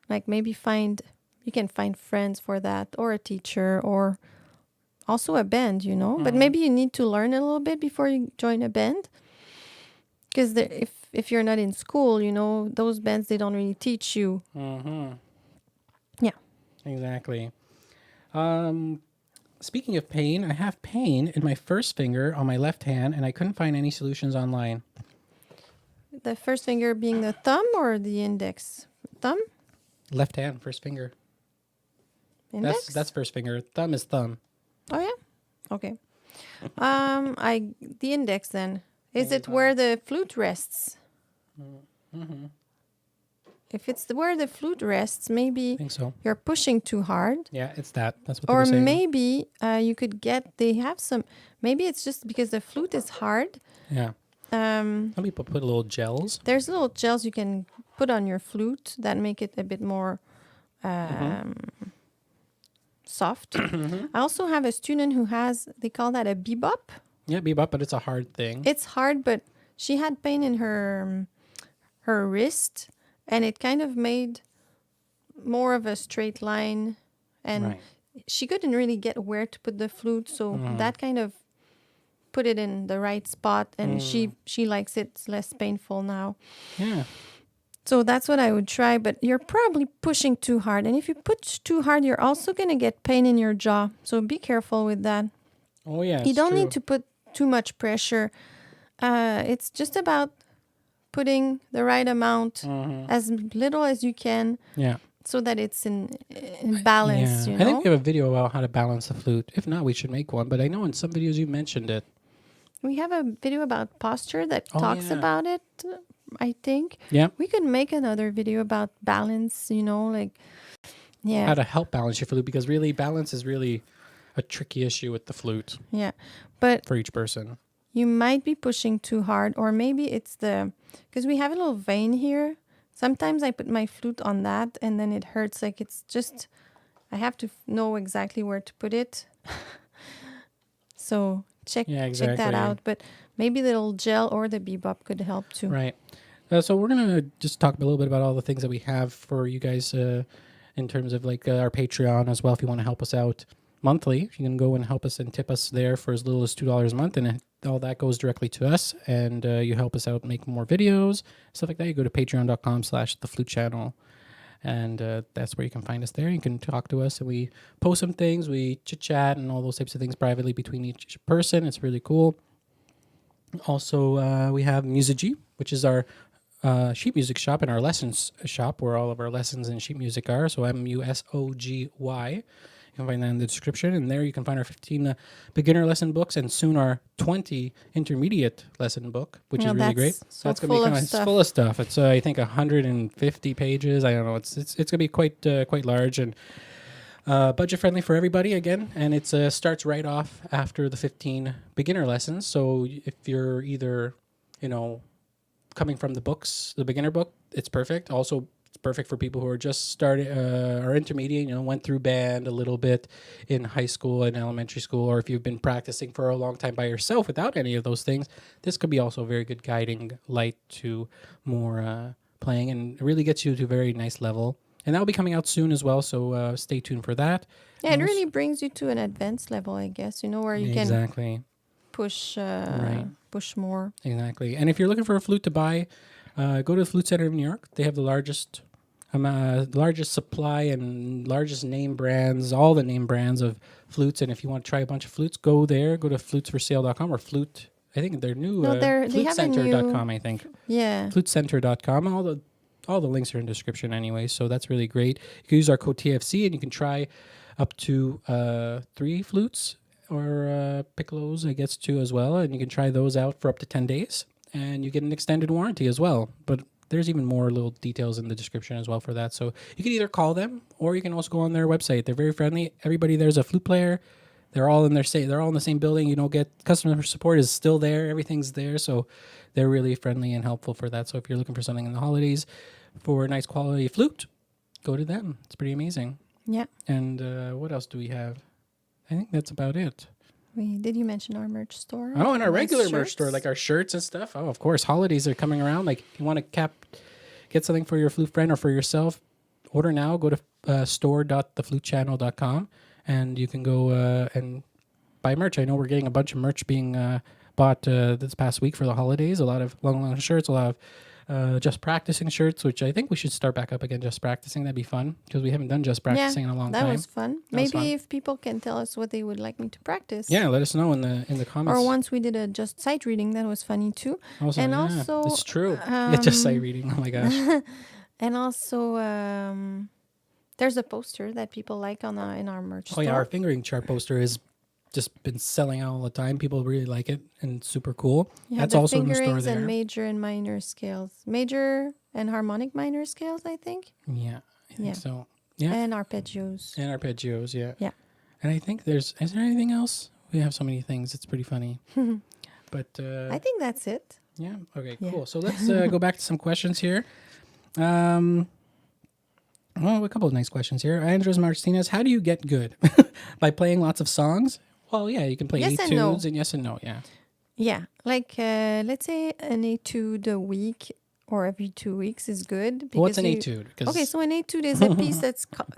like maybe you can find friends for that, or a teacher, or also a band, But maybe you need to learn a little bit before you join a band. Because if you're not in school, those bands, they don't really teach you. Mm-hmm. Yeah. Exactly. Speaking of pain, I have pain in my first finger on my left hand, and I couldn't find any solutions online. The first finger being the thumb or the index? Thumb? Left hand, first finger. Index? That's first finger. Thumb is thumb. Oh, yeah? Okay. The index then. Is it where the flute rests? Mm-hmm. If it's where the flute rests, maybe I think so. you're pushing too hard. Yeah, it's that. That's what they were saying. Or maybe you could maybe it's just because the flute is hard. Yeah. Some people put little gels. There's little gels you can put on your flute that make it a bit more soft. I also have a student who they call that a bebop. Yeah, bebop, but it's a hard thing. It's hard, but she had pain in her wrist, and it kind of made more of a straight line, and she couldn't really get where to put the flute, so that kind of put it in the right spot, and she likes it. It's less painful now. Yeah. So that's what I would try, but you're probably pushing too hard, and if you push too hard, you're also going to get pain in your jaw, so be careful with that. Oh, yeah. You don't need to put too much pressure. It's just about putting the right amount, as little as you can, so that it's in balance. I think we have a video about how to balance the flute. If not, we should make one. But I know in some videos you mentioned it. We have a video about posture that talks about it, I think. Yeah. We could make another video about balance, How to help balance your flute, because really balance is really a tricky issue with the flute. Yeah. But for each person. You might be pushing too hard, or maybe it's because we have a little vein here. Sometimes I put my flute on that and then it hurts. Like it's just, I have to know exactly where to put it. So check that out. But maybe the little gel or the bebop could help too. Right. So we're going to just talk a little bit about all the things that we have for you guys in terms of like our Patreon as well. If you want to help us out monthly, you can go and help us and tip us there for as little as $2 a month, and all that goes directly to us, and you help us out make more videos, stuff like that. You go to patreon.com/theflutechannel, and that's where you can find us there. You can talk to us, and we post some things, we chit chat and all those types of things privately between each person. It's really cool. Also, we have Musigy, which is our sheet music shop and our lessons shop, where all of our lessons in sheet music are. So MUSOGY. You can find that in the description, and there you can find our 15 beginner lesson books, and soon our 20 intermediate lesson book, which is really great. So that's going to be full of stuff. It's I think 150 pages. I don't know. It's going to be quite large and budget friendly for everybody again, and it starts right off after the 15 beginner lessons. So if you're either coming from the beginner book, it's perfect. Also, it's perfect for people who are just starting or intermediate, went through band a little bit in high school and elementary school, or if you've been practicing for a long time by yourself without any of those things, this could be also a very good guiding light to more playing, and it really gets you to a very nice level. And that'll be coming out soon as well, so stay tuned for that. Yeah, it really brings you to an advanced level, I guess, where you can push more. Exactly. And if you're looking for a flute to buy, go to the Flute Center of New York. They have the largest supply and largest name brands, all the name brands of flutes. And if you want to try a bunch of flutes, go there. Go to flutesforsale.com or flute. I think they're new. Flutecenter.com, I think. Yeah. Flutecenter.com. All the links are in the description anyway, so that's really great. You can use our code TFC, and you can try up to 3 flutes or piccolos, I guess, 2 as well. And you can try those out for up to 10 days. And you get an extended warranty as well. But there's even more little details in the description as well for that. So you can either call them, or you can also go on their website. They're very friendly. Everybody there's a flute player. They're all in the same building. You don't get customer support is still there. Everything's there. So they're really friendly and helpful for that. So if you're looking for something in the holidays for a nice quality flute, go to them. It's pretty amazing. Yeah. And what else do we have? I think that's about it. Did you mention our merch store? Oh, and our regular shirts? merch store, like our shirts and stuff. Oh, of course. Holidays are coming around. Like if you want to get something for your flute friend or for yourself, order now. Go to store.theflutechannel.com and you can go and buy merch. I know we're getting a bunch of merch being bought this past week for the holidays. A lot of long shirts, a lot of just practicing shirts, which I think we should start back up again. Just practicing, that'd be fun because we haven't done just practicing in a long time. That was fun. Maybe if people can tell us what they would like me to practice. Yeah, let us know in the comments. Or once we did a just sight reading, that was funny too. Also, it's true. Just sight reading. Oh my gosh. And also, there's a poster that people like in our merch store. Oh yeah, our fingering chart poster has just been selling out all the time. People really like it and it's super cool. That's also in the store there. And major and minor scales. Major and harmonic minor scales, I think. Yeah, I think so. Yeah. And arpeggios. Yeah. Yeah. And I think is there anything else? We have so many things. It's pretty funny. But I think that's it. Yeah. Okay, cool. So let's go back to some questions here. Well, a couple of nice questions here. Andres Martinez, how do you get good? By playing lots of songs? Well, yeah, you can play etudes and yes and no, yeah. Yeah, like let's say an etude a week or every 2 weeks is good. What's an etude? Okay, so an etude is a piece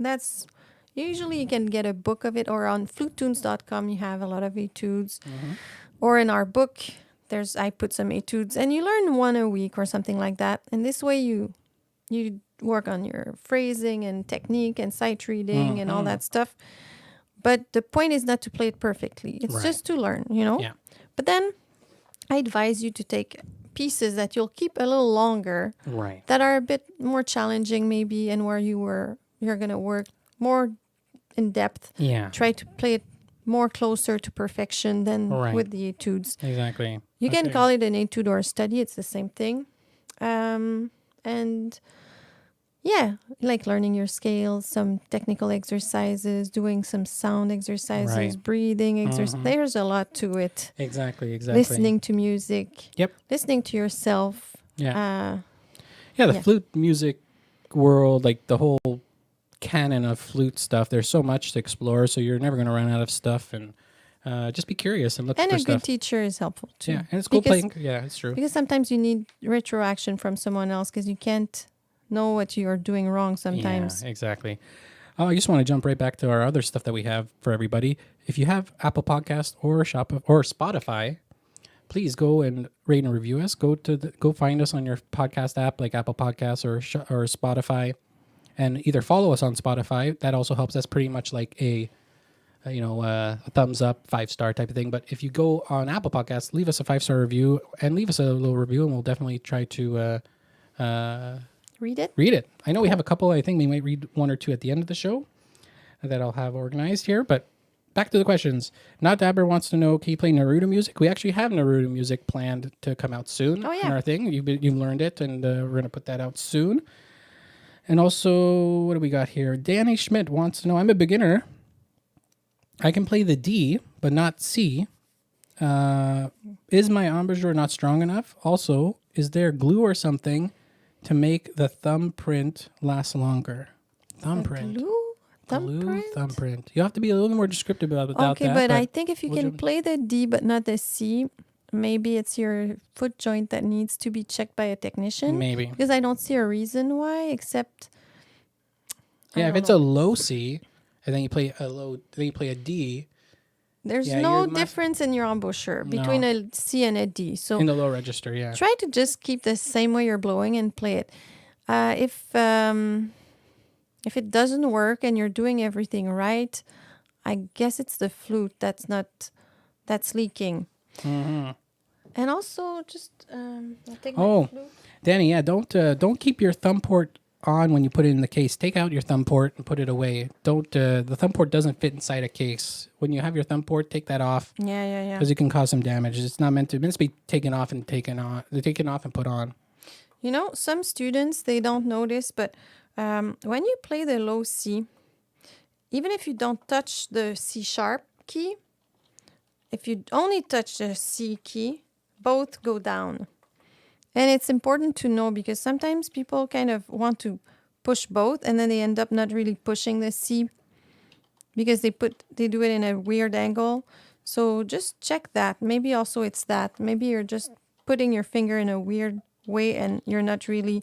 that's usually you can get a book of it, or on flutetunes.com you have a lot of etudes. Or in our book, I put some etudes and you learn one a week or something like that. And this way you work on your phrasing and technique and sight reading and all that stuff. But the point is not to play it perfectly. It's just to learn, Yeah. But then I advise you to take pieces that you'll keep a little longer. Right. That are a bit more challenging maybe, and where you're going to work more in depth. Yeah. Try to play it more closer to perfection than with the etudes. Exactly. You can call it an etude or a study. It's the same thing. And yeah, like learning your scales, some technical exercises, doing some sound exercises, breathing exercises. There's a lot to it. Exactly. Listening to music. Yep. Listening to yourself. Yeah. The flute music world, like the whole canon of flute stuff, there's so much to explore, so you're never going to run out of stuff. And just be curious and look for stuff. And a good teacher is helpful too. Yeah, and it's cool playing. Yeah, it's true. Because sometimes you need retroaction from someone else because you can't know what you're doing wrong sometimes. Yeah, exactly. Oh, I just want to jump right back to our other stuff that we have for everybody. If you have Apple Podcast or Spotify, please go and rate and review us. Go find us on your podcast app like Apple Podcasts or Spotify, and either follow us on Spotify. That also helps. That's pretty much like a thumbs up, 5-star type of thing. But if you go on Apple Podcasts, leave us a 5-star review and leave us a little review, and we'll definitely try to read it. I know we have a couple. I think we might read one or two at the end of the show that I'll have organized here. But back to the questions. Not Dabber wants to know, can you play Naruto music? We actually have Naruto music planned to come out soon in our thing. You've learned it, and we're going to put that out soon. And also, what do we got here? Danny Schmidt wants to know, I'm a beginner. I can play the D, but not C. Is my embouchure not strong enough? Also, is there glue or something to make the thumbprint last longer? Thumbprint. Thumbprint. You have to be a little more descriptive about that. Okay, but I think if you can play the D but not the C, maybe it's your foot joint that needs to be checked by a technician. Maybe. Because I don't see a reason why, except... if it's a low C, and then you play a D... There's no difference in your embouchure between a C and a D. So in the low register, try to just keep the same way you're blowing and play it. If it doesn't work and you're doing everything right, I guess it's the flute that's leaking. Mm-hmm. And also, just I'll take my flute. Danny, don't keep your thumb port on when you put it in the case. Take out your thumb port and put it away. Don't the thumb port doesn't fit inside a case. When you have your thumb port, take that off. Yeah. Because it can cause some damage. It's not meant to. It's meant to be taken off and put on. Some students, they don't notice, but when you play the low C, even if you don't touch the C sharp key, if you only touch the C key, both go down. And it's important to know because sometimes people kind of want to push both and then they end up not really pushing the C because they do it in a weird angle. So just check that. Maybe also it's that. Maybe you're just putting your finger in a weird way and you're not really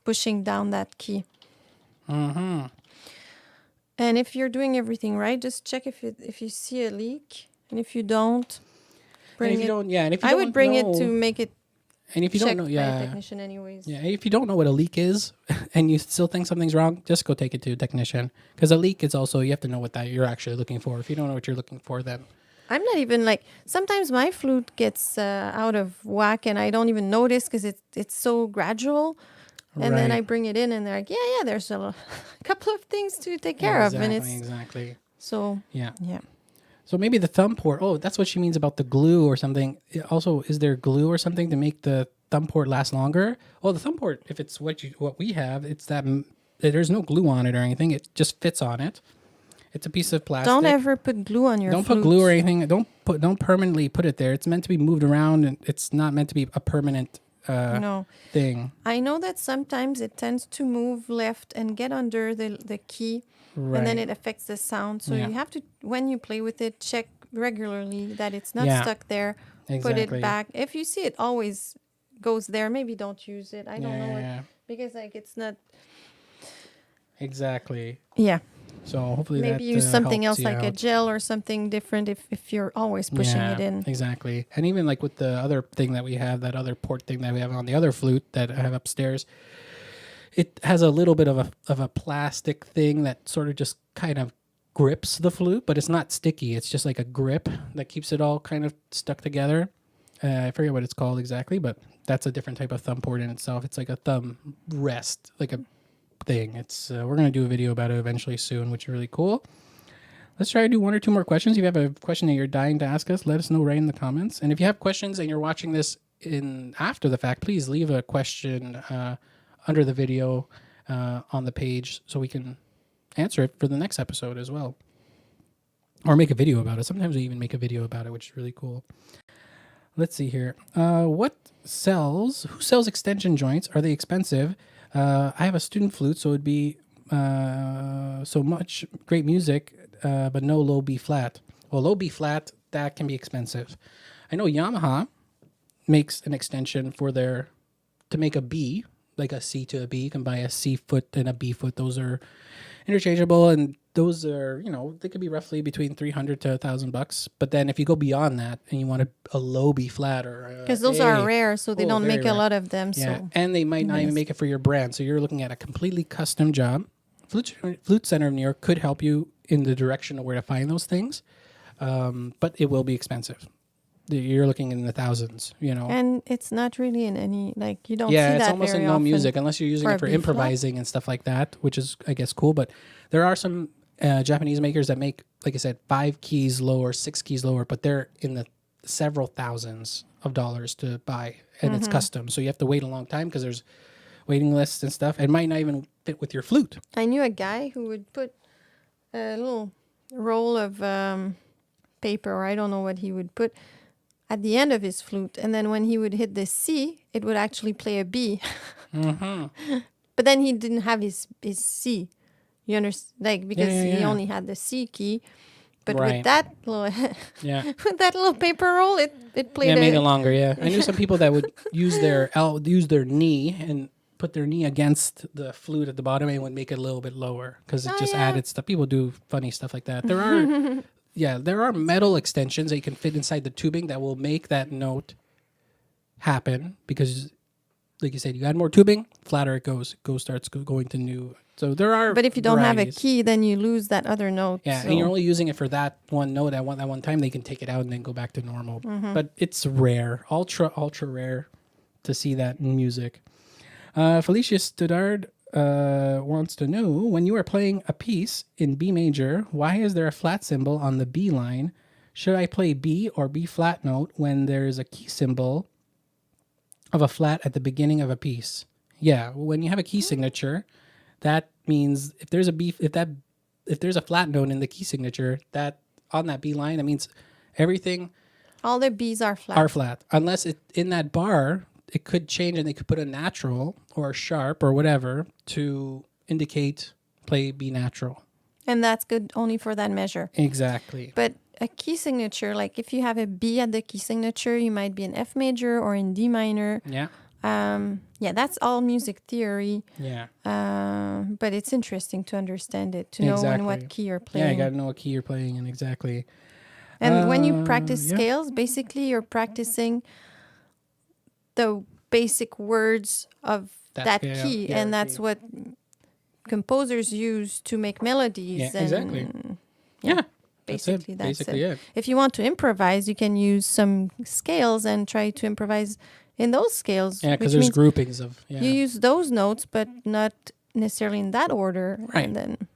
pushing down that key. Mm-hmm. And if you're doing everything right, just check if you see a leak. And if you don't, bring it. I would bring it to make it. And if you don't know, by a technician anyways. Yeah, if you don't know what a leak is and you still think something's wrong, just go take it to a technician. Because a leak is also, you have to know what that you're actually looking for. If you don't know what you're looking for, then... I'm not even like, sometimes my flute gets out of whack and I don't even notice because it's so gradual. And then I bring it in and they're like, yeah, there's a couple of things to take care of. And it's exactly. So, yeah. So maybe the thumb port. Oh, that's what she means about the glue or something. Also, is there glue or something to make the thumb port last longer? Oh, the thumb port, if it's what we have, it's that there's no glue on it or anything. It just fits on it. It's a piece of plastic. Don't ever put glue on your Don't put glue or anything. Don't permanently put it there. It's meant to be moved around, and it's not meant to be a permanent thing. I know that sometimes it tends to move left and get under the key. Right. And then it affects the sound. So you have to, when you play with it, check regularly that it's not stuck there. Exactly. Put it back. If you see it always goes there, maybe don't use it. I don't know. Because it's not. Exactly. Yeah. So hopefully maybe use something else like a gel or something different if you're always pushing it in. Exactly. And even like with the other thing that we have, that other port thing that we have on the other flute that I have upstairs, it has a little bit of a plastic thing that sort of just kind of grips the flute, but it's not sticky. It's just like a grip that keeps it all kind of stuck together. I forget what it's called exactly, but that's a different type of thumb port in itself. It's like a thumb rest, like a thing. It's we're going to do a video about it eventually soon, which is really cool. Let's try to do one or two more questions. If you have a question that you're dying to ask us, let us know right in the comments. And if you have questions and you're watching this after the fact, please leave a question under the video on the page so we can answer it for the next episode as well. Or make a video about it. Sometimes we even make a video about it, which is really cool. Let's see here. Who sells extension joints? Are they expensive? I have a student flute, so it'd be so much great music, but no low B flat. Well, low B flat, that can be expensive. I know Yamaha makes an extension to make a B, like a C to a B. You can buy a C foot and a B foot. Those are interchangeable, and those are, they could be roughly between $300 to $1,000. But then if you go beyond that and you want a low B flat or because those are rare, so they don't make rare. A lot of them. Yeah, so and they might not even make it for your brand. So you're looking at a completely custom job. Flute Center of New York could help you in the direction of where to find those things, but it will be expensive. You're looking in the thousands, And it's not really in any, you don't see that very often. Yeah, it's almost in no music unless you're using it for improvising and stuff like that, which is, I guess, cool. But there are some Japanese makers that make, like I said, 5 keys lower, 6 keys lower, but they're in the several thousands of dollars to buy, and it's custom. So you have to wait a long time because there's waiting lists and stuff. It might not even fit with your flute. I knew a guy who would put a little roll of paper, or I don't know what he would put, at the end of his flute, and then when he would hit the C, it would actually play a B. But then he didn't have his C. You understand? Because he only had the C key. But with that little with that little paper roll, it played. Yeah, made it longer. Yeah, I knew some people that would use their knee and put their knee against the flute at the bottom and would make it a little bit lower because it just added stuff. People do funny stuff like that. There are. Yeah, there are metal extensions that you can fit inside the tubing that will make that note happen because, like you said, you add more tubing, flatter it goes. Starts going to new. So there are. But if you don't have a key, then you lose that other note. Yeah, and you're only using it for that one note at one time. They can take it out and then go back to normal. But it's rare, ultra rare, to see that in music. Felicia Studard wants to know, when you are playing a piece in B major, why is there a flat symbol on the B line? Should I play B or B flat note when there's a key symbol of a flat at the beginning of a piece? Yeah, when you have a key signature, that means if there's a flat note in the key signature, that on that B line, that means everything All the B's are flat. are flat. Unless it in that bar, it could change and they could put a natural or a sharp or whatever to indicate play B natural. And that's good only for that measure. Exactly. But a key signature, like if you have a B at the key signature, you might be in F major or in D minor. Yeah. Yeah, that's all music theory. Yeah. But it's interesting to understand it, to know in what key you're playing. Yeah, you got to know what key you're playing in exactly. And when you practice scales, basically you're practicing the basic words of that key. And that's what composers use to make melodies. Yeah, and exactly. Yeah. Basically, that's basically it. If you want to improvise, you can use some scales and try to improvise in those scales. Yeah, because there's groupings of... Yeah. You use those notes, but not necessarily in that order. Right. And then,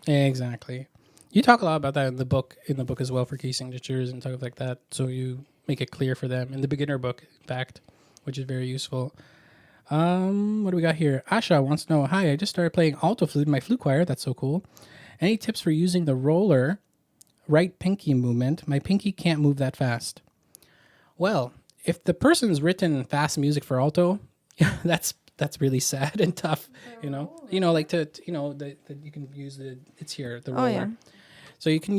exactly. You talk a lot about that in the book as well for key signatures and stuff like that. So you make it clear for them in the beginner book, in fact, which is very useful. What do we got here? Asha wants to know, hi, I just started playing alto flute in my flute choir. That's so cool. Any tips for using the roller right pinky movement? My pinky can't move that fast. Well, if the person's written fast music for alto, that's really sad and tough. You know, like you can use it's here, the roller. Yeah. So you can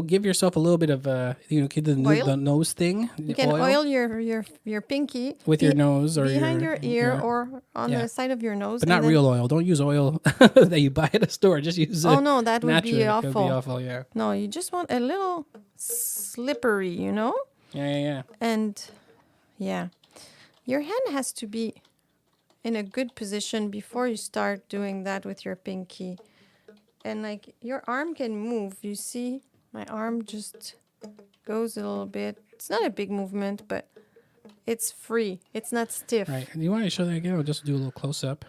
give yourself a little bit of the nose thing. You can oil your pinky with your nose or behind your ear or on the side of your nose, but not real oil. Don't use oil that you buy at a store. Just use oh no, that would be awful. It would be awful. Yeah. No, you just want a little slippery, Yeah. And your hand has to be in a good position before you start doing that with your pinky. And like your arm can move. You see, my arm just goes a little bit. It's not a big movement, but it's free. It's not stiff. Right. You want to show that again? Or just do a little close up.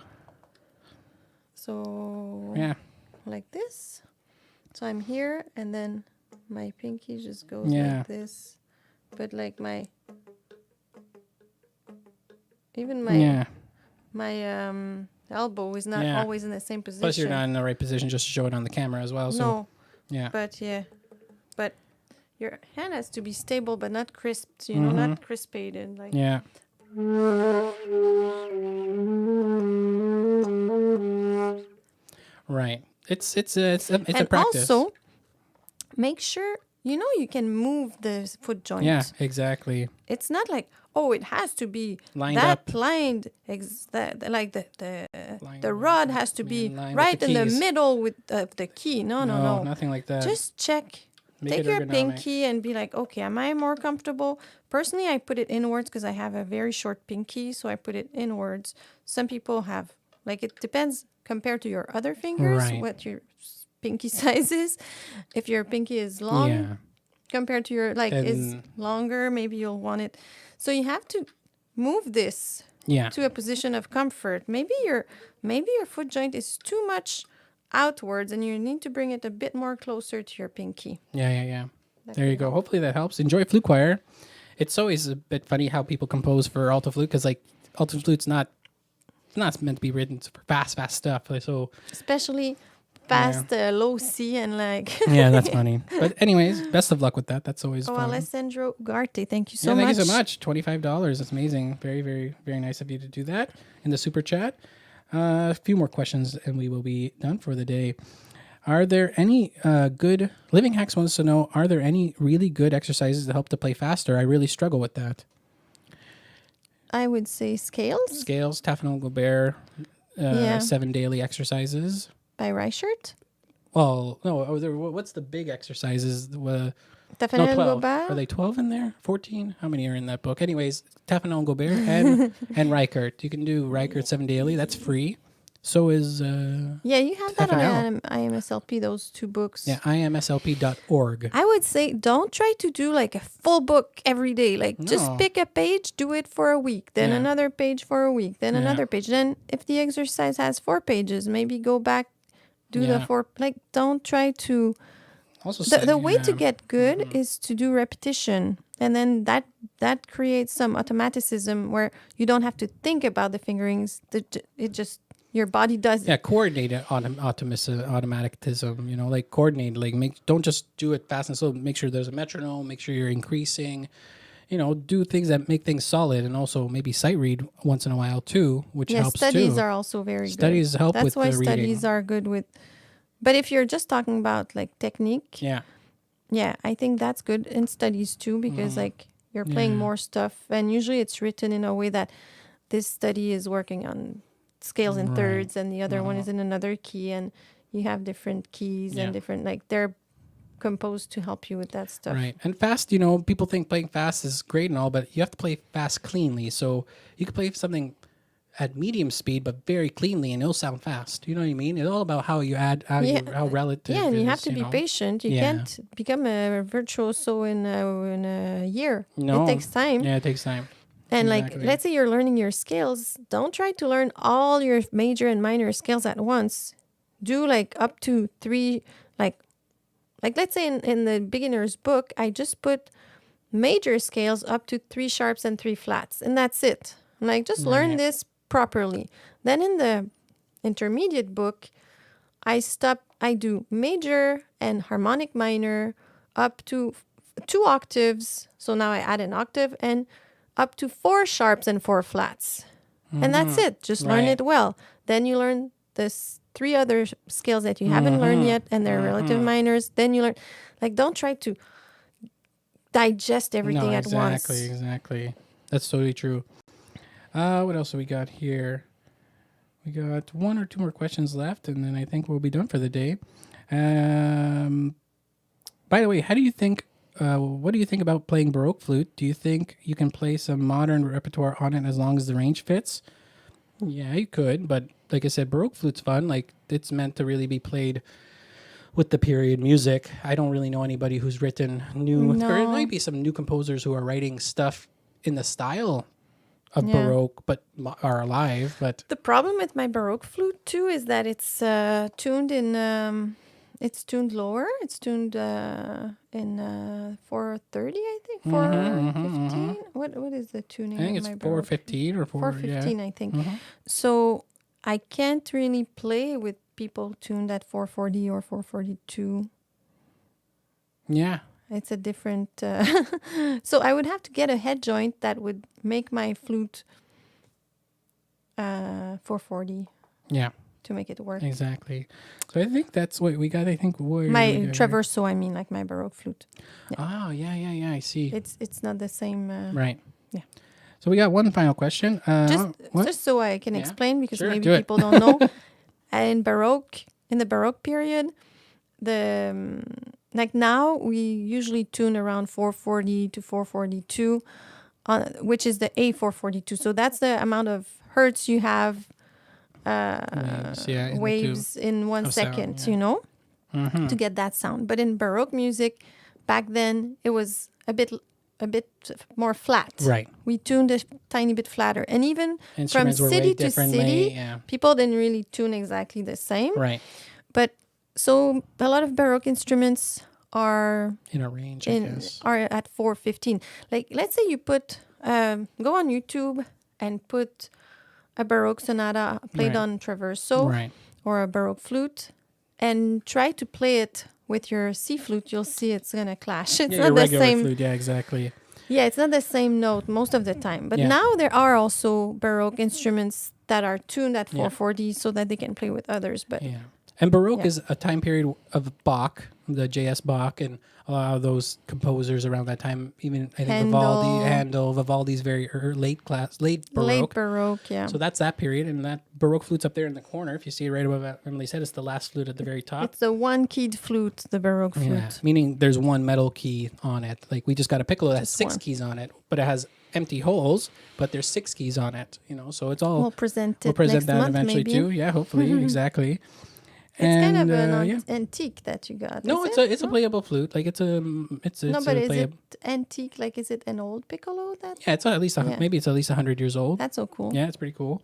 So like this. So I'm here, and then my pinky just goes like this. But like my elbow is not always in the same position. Plus, you're not in the right position just to show it on the camera as well. So, no. Yeah. But your hand has to be stable, but not crisped. Not crispated. Like. Yeah. Right. It's a practice. Also, make sure you can move the foot joint. Yeah, exactly. It's not like it has to be lined up. Lined, like the rod has to be right in the middle with the key. No, nothing like that. Just check. Take your pinky and be like, okay, am I more comfortable? Personally, I put it inwards because I have a very short pinky, so I put it inwards. Some people have, it depends compared to your other fingers, what your pinky size is. If your pinky is long compared to your, is longer, maybe you'll want it. So you have to move this to a position of comfort. Maybe your foot joint is too much outwards, and you need to bring it a bit more closer to your pinky. Yeah. There you go. Hopefully that helps. Enjoy flute choir. It's always a bit funny how people compose for alto flute, because alto flute's not meant to be written for fast stuff. So especially fast low C and yeah, that's funny. But anyways, best of luck with that. That's always fun. Alessandro Ugarte, thank you so much. Thank you so much. $25. That's amazing. Very, very, very nice of you to do that in the super chat. A few more questions and we will be done for the day. Are there any good... Living Hacks wants to know, are there any really good exercises that help to play faster? I really struggle with that. I would say scales. Scales, Taffin Gobert, 7 daily exercises. By Reichert? Well, no. What's the big exercises? 12. Are they 12 in there? 14? How many are in that book? Anyways, Taffin Gobert and Reichert. You can do Reichert 7 daily. That's free. So is... you have that on IMSLP, those two books. Yeah, imslp.org. I would say don't try to do a full book every day. Just pick a page, do it for a week, then another page for a week, then another page. Then if the exercise has 4 pages, maybe go back, do the 4... don't try to... Also the way to get good is to do repetition. And then that creates some automaticism where you don't have to think about the fingerings. It just... your body does it. Yeah, coordinated automatism, like coordinated, like don't just do it fast and slow. Make sure there's a metronome, make sure you're increasing, do things that make things solid, and also maybe sight read once in a while too, which helps too. Studies are also very Studies good. help That's with why the reading. Studies are good with, but if you're just talking about like technique, I think that's good in studies too, because like you're playing more stuff, and usually it's written in a way that this study is working on scales in thirds, and the other one is in another key, and you have different keys and different, like they're composed to help you with that stuff. Right. And fast, people think playing fast is great and all, but you have to play fast cleanly. So you can play something at medium speed, but very cleanly, and it'll sound fast. You know what I mean? It's all about how you add, how relative. Yeah, and it you have is, to be patient. You can't become a virtuoso in a year. No. It takes time. Yeah, it takes time. And like, let's say you're learning your scales. Don't try to learn all your major and minor scales at once. Do like up to 3, like let's say in the beginner's book, I just put major scales up to 3 sharps and 3 flats, and that's it. I'm like, just learn this properly. Then in the intermediate book, I do major and harmonic minor up to 2 octaves. So now I add an octave, and up to 4 sharps and 4 flats. And that's it. Just learn it well. Then you learn this 3 other scales that you haven't learned yet, and they're relative minors. Then you learn, like, don't try to digest everything at once. Exactly. That's totally true. What else do we got here? We got 1 or 2 more questions left, and then I think we'll be done for the day. By the way, what do you think about playing Baroque flute? Do you think you can play some modern repertoire on it as long as the range fits? Yeah, you could, but like I said, Baroque flute's fun. Like, it's meant to really be played with the period music. I don't really know anybody who's written new. No. There might be some new composers who are writing stuff in the style of Baroque, but are alive. But the problem with my Baroque flute too is that it's tuned in. It's tuned lower. It's tuned in 430, I think. 415. What is the tuning? I think of it's my Baroque? 415 or 415, I think. So I can't really play with people tuned at 440 or 442. Yeah. It's a different... so I would have to get a head joint that would make my flute 440. Yeah. To make it work. Exactly. So I think that's what we got. I think my traverso, I mean, like my Baroque flute. Yeah. Oh, yeah. I see. It's not the same. Right. Yeah. So we got one final question. Just so I can explain, because sure, maybe people don't know. In the Baroque period, like now we usually tune around 440 to 442, which is the A442. So that's the amount of hertz you have. Waves in 1 second, sound, to get that sound. But in Baroque music, back then it was a bit more flat. Right. We tuned a tiny bit flatter, and even from Instruments city to city, people didn't really tune exactly the same. Right. But so a lot of Baroque instruments are in a range, I guess. Are at 415. Like, let's say you put go on YouTube and put a Baroque sonata played on traverso or a Baroque flute, and try to play it with your C flute. You'll see it's going to clash. It's not the same flute. Yeah, exactly. Yeah, it's not the same note most of the time. But now there are also Baroque instruments that are tuned at 440 so that they can play with others. But and Baroque is a time period of Bach, the J.S. Bach, and a lot of those composers around that time. Even I think Vivaldi's very late Baroque. Late Baroque, yeah. So that's that period, and that Baroque flute's up there in the corner. If you see it right above what Amelie said, it's the last flute at the very top. It's the 1-keyed flute, the Baroque flute. Yeah, meaning there's one metal key on it. Like, we just got a piccolo that has 6 keys on it, but it has empty holes, but there's 6 keys on it. So it's all. We'll present that next month, eventually maybe. too. Yeah, hopefully, exactly. It's kind of an antique that you got. No, it's a playable flute. Like, it's no, but is it antique? Like, is it an old piccolo? Yeah, it's at least maybe it's at least 100 years old. That's so cool. Yeah, it's pretty cool.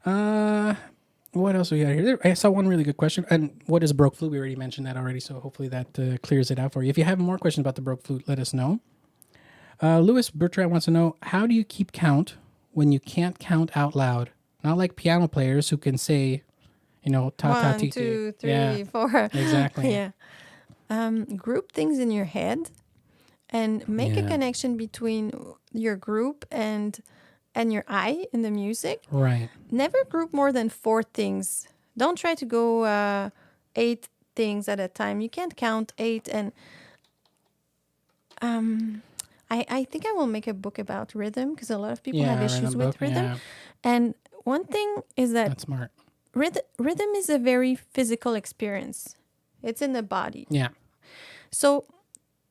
What else we got here? I saw one really good question. And what is a Baroque flute? We already mentioned that already, so hopefully that clears it out for you. If you have more questions about the Baroque flute, let us know. Louis Bertrand wants to know, how do you keep count when you can't count out loud? Not like piano players who can say, ta ta 1, ti 2, ti. 3, Yeah, 4. exactly. Yeah. Group things in your head and make a Yeah. connection between your group and your eye in the music. Right. Never group more than 4 things. Don't try to go 8 things at a time. You can't count 8. And I think I will make a book about rhythm because a lot of people have issues with rhythm. Yeah. And one thing is that That's smart. rhythm is a very physical experience. It's in the body. Yeah. So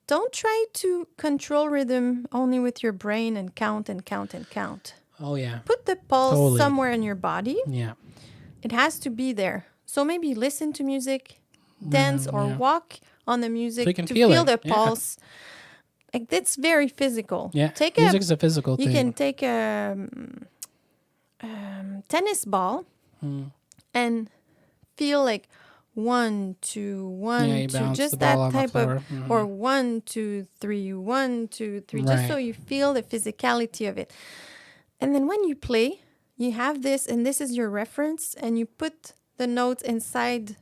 don't try to control rhythm only with your brain and count and count and count. Oh, yeah. Put the pulse Totally. somewhere in your body. Yeah. It has to be there. So maybe listen to music, dance, or walk on the music So you can to feel feel it. the Yeah. pulse. Like, that's very physical. Yeah. Take Music is a physical you thing. can take a tennis ball and feel like 1, 2, 1, you 2, bounce just the ball that on the type floor. of, or 1, 2, 3, 1, 2, 3, just so Right. you feel the physicality of it. And then when you play, you have this, and this is your reference, and you put the notes inside.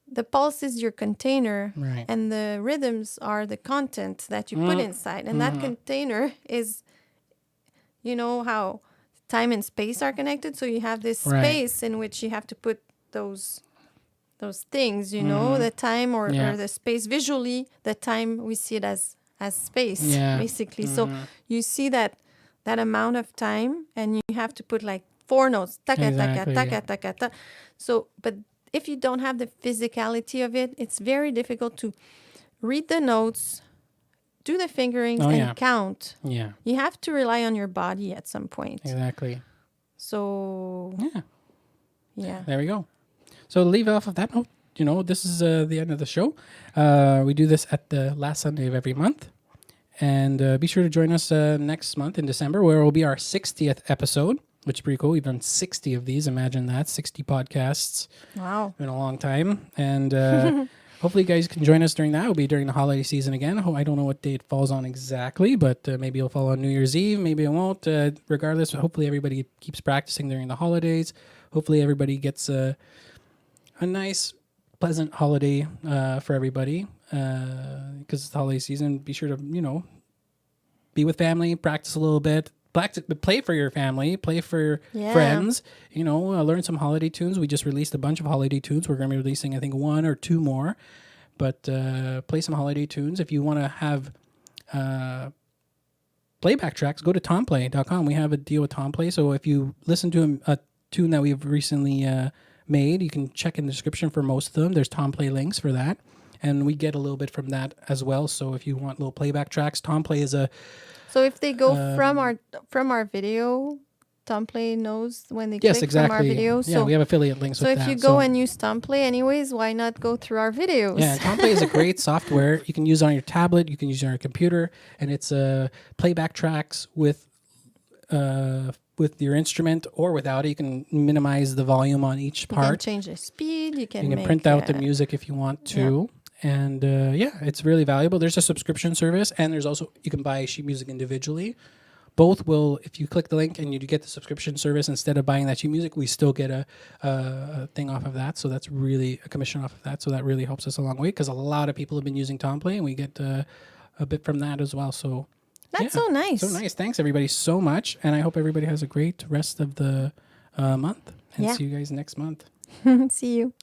The pulse is your container, Right. and the rhythms are the content that you put inside. And that container is, you know how time and space are connected. So you have this Right. space in which you have to put those things, the time or the space. Visually, the time, we see it as space, basically. So you see that amount of time, and you have to put like 4 notes. Taka, Exactly. taka, taka, taka, taka. So, but if you don't have the physicality of it, it's very difficult to read the notes, do the fingerings, and count. Yeah. You have to rely on your body at some point. Exactly. So, yeah. There we go. So to leave off of that note, this is the end of the show. We do this at the last Sunday of every month. And be sure to join us next month in December, where it will be our 60th episode, which is pretty cool. We've done 60 of these. Imagine that, 60 podcasts. Wow. Been a long time. And hopefully you guys can join us during that. It'll be during the holiday season again. I don't know what day it falls on exactly, but maybe it'll fall on New Year's Eve. Maybe it won't. Regardless, hopefully everybody keeps practicing during the holidays. Hopefully everybody gets a nice, pleasant holiday for everybody, because it's the holiday season. Be sure to, be with family, practice a little bit, play for your family, play for your friends, learn some holiday tunes. We just released a bunch of holiday tunes. We're going to be releasing, I think, 1 or 2 more, but play some holiday tunes. If you want to have playback tracks, go to tomplay.com. We have a deal with Tomplay. So if you listen to a tune that we've recently made, you can check in the description for most of them. There's Tomplay links for that, and we get a little bit from that as well. So if you want little playback tracks, Tomplay is a... So if they go from our video, Tomplay knows when they yes, click exactly. from our video. Yeah, we have affiliate links with that. So if you go and use Tomplay anyways, why not go through our videos? Yeah, Tomplay is a great software. You can use it on your tablet, you can use it on your computer, and it's playback tracks with your instrument or without it. You can minimize the volume on each part. You can change the speed. You can print out the music if you want to. Yeah. And it's really valuable. There's a subscription service, and there's also, you can buy sheet music individually. Both will, if you click the link and you get the subscription service, instead of buying that sheet music, we still get a thing off of that. So that's really a commission off of that. So that really helps us a long way, because a lot of people have been using Tomplay, and we get a bit from that as well. So that's so nice. So nice. Thanks, everybody, so much. And I hope everybody has a great rest of the month. And see you guys next month. See you.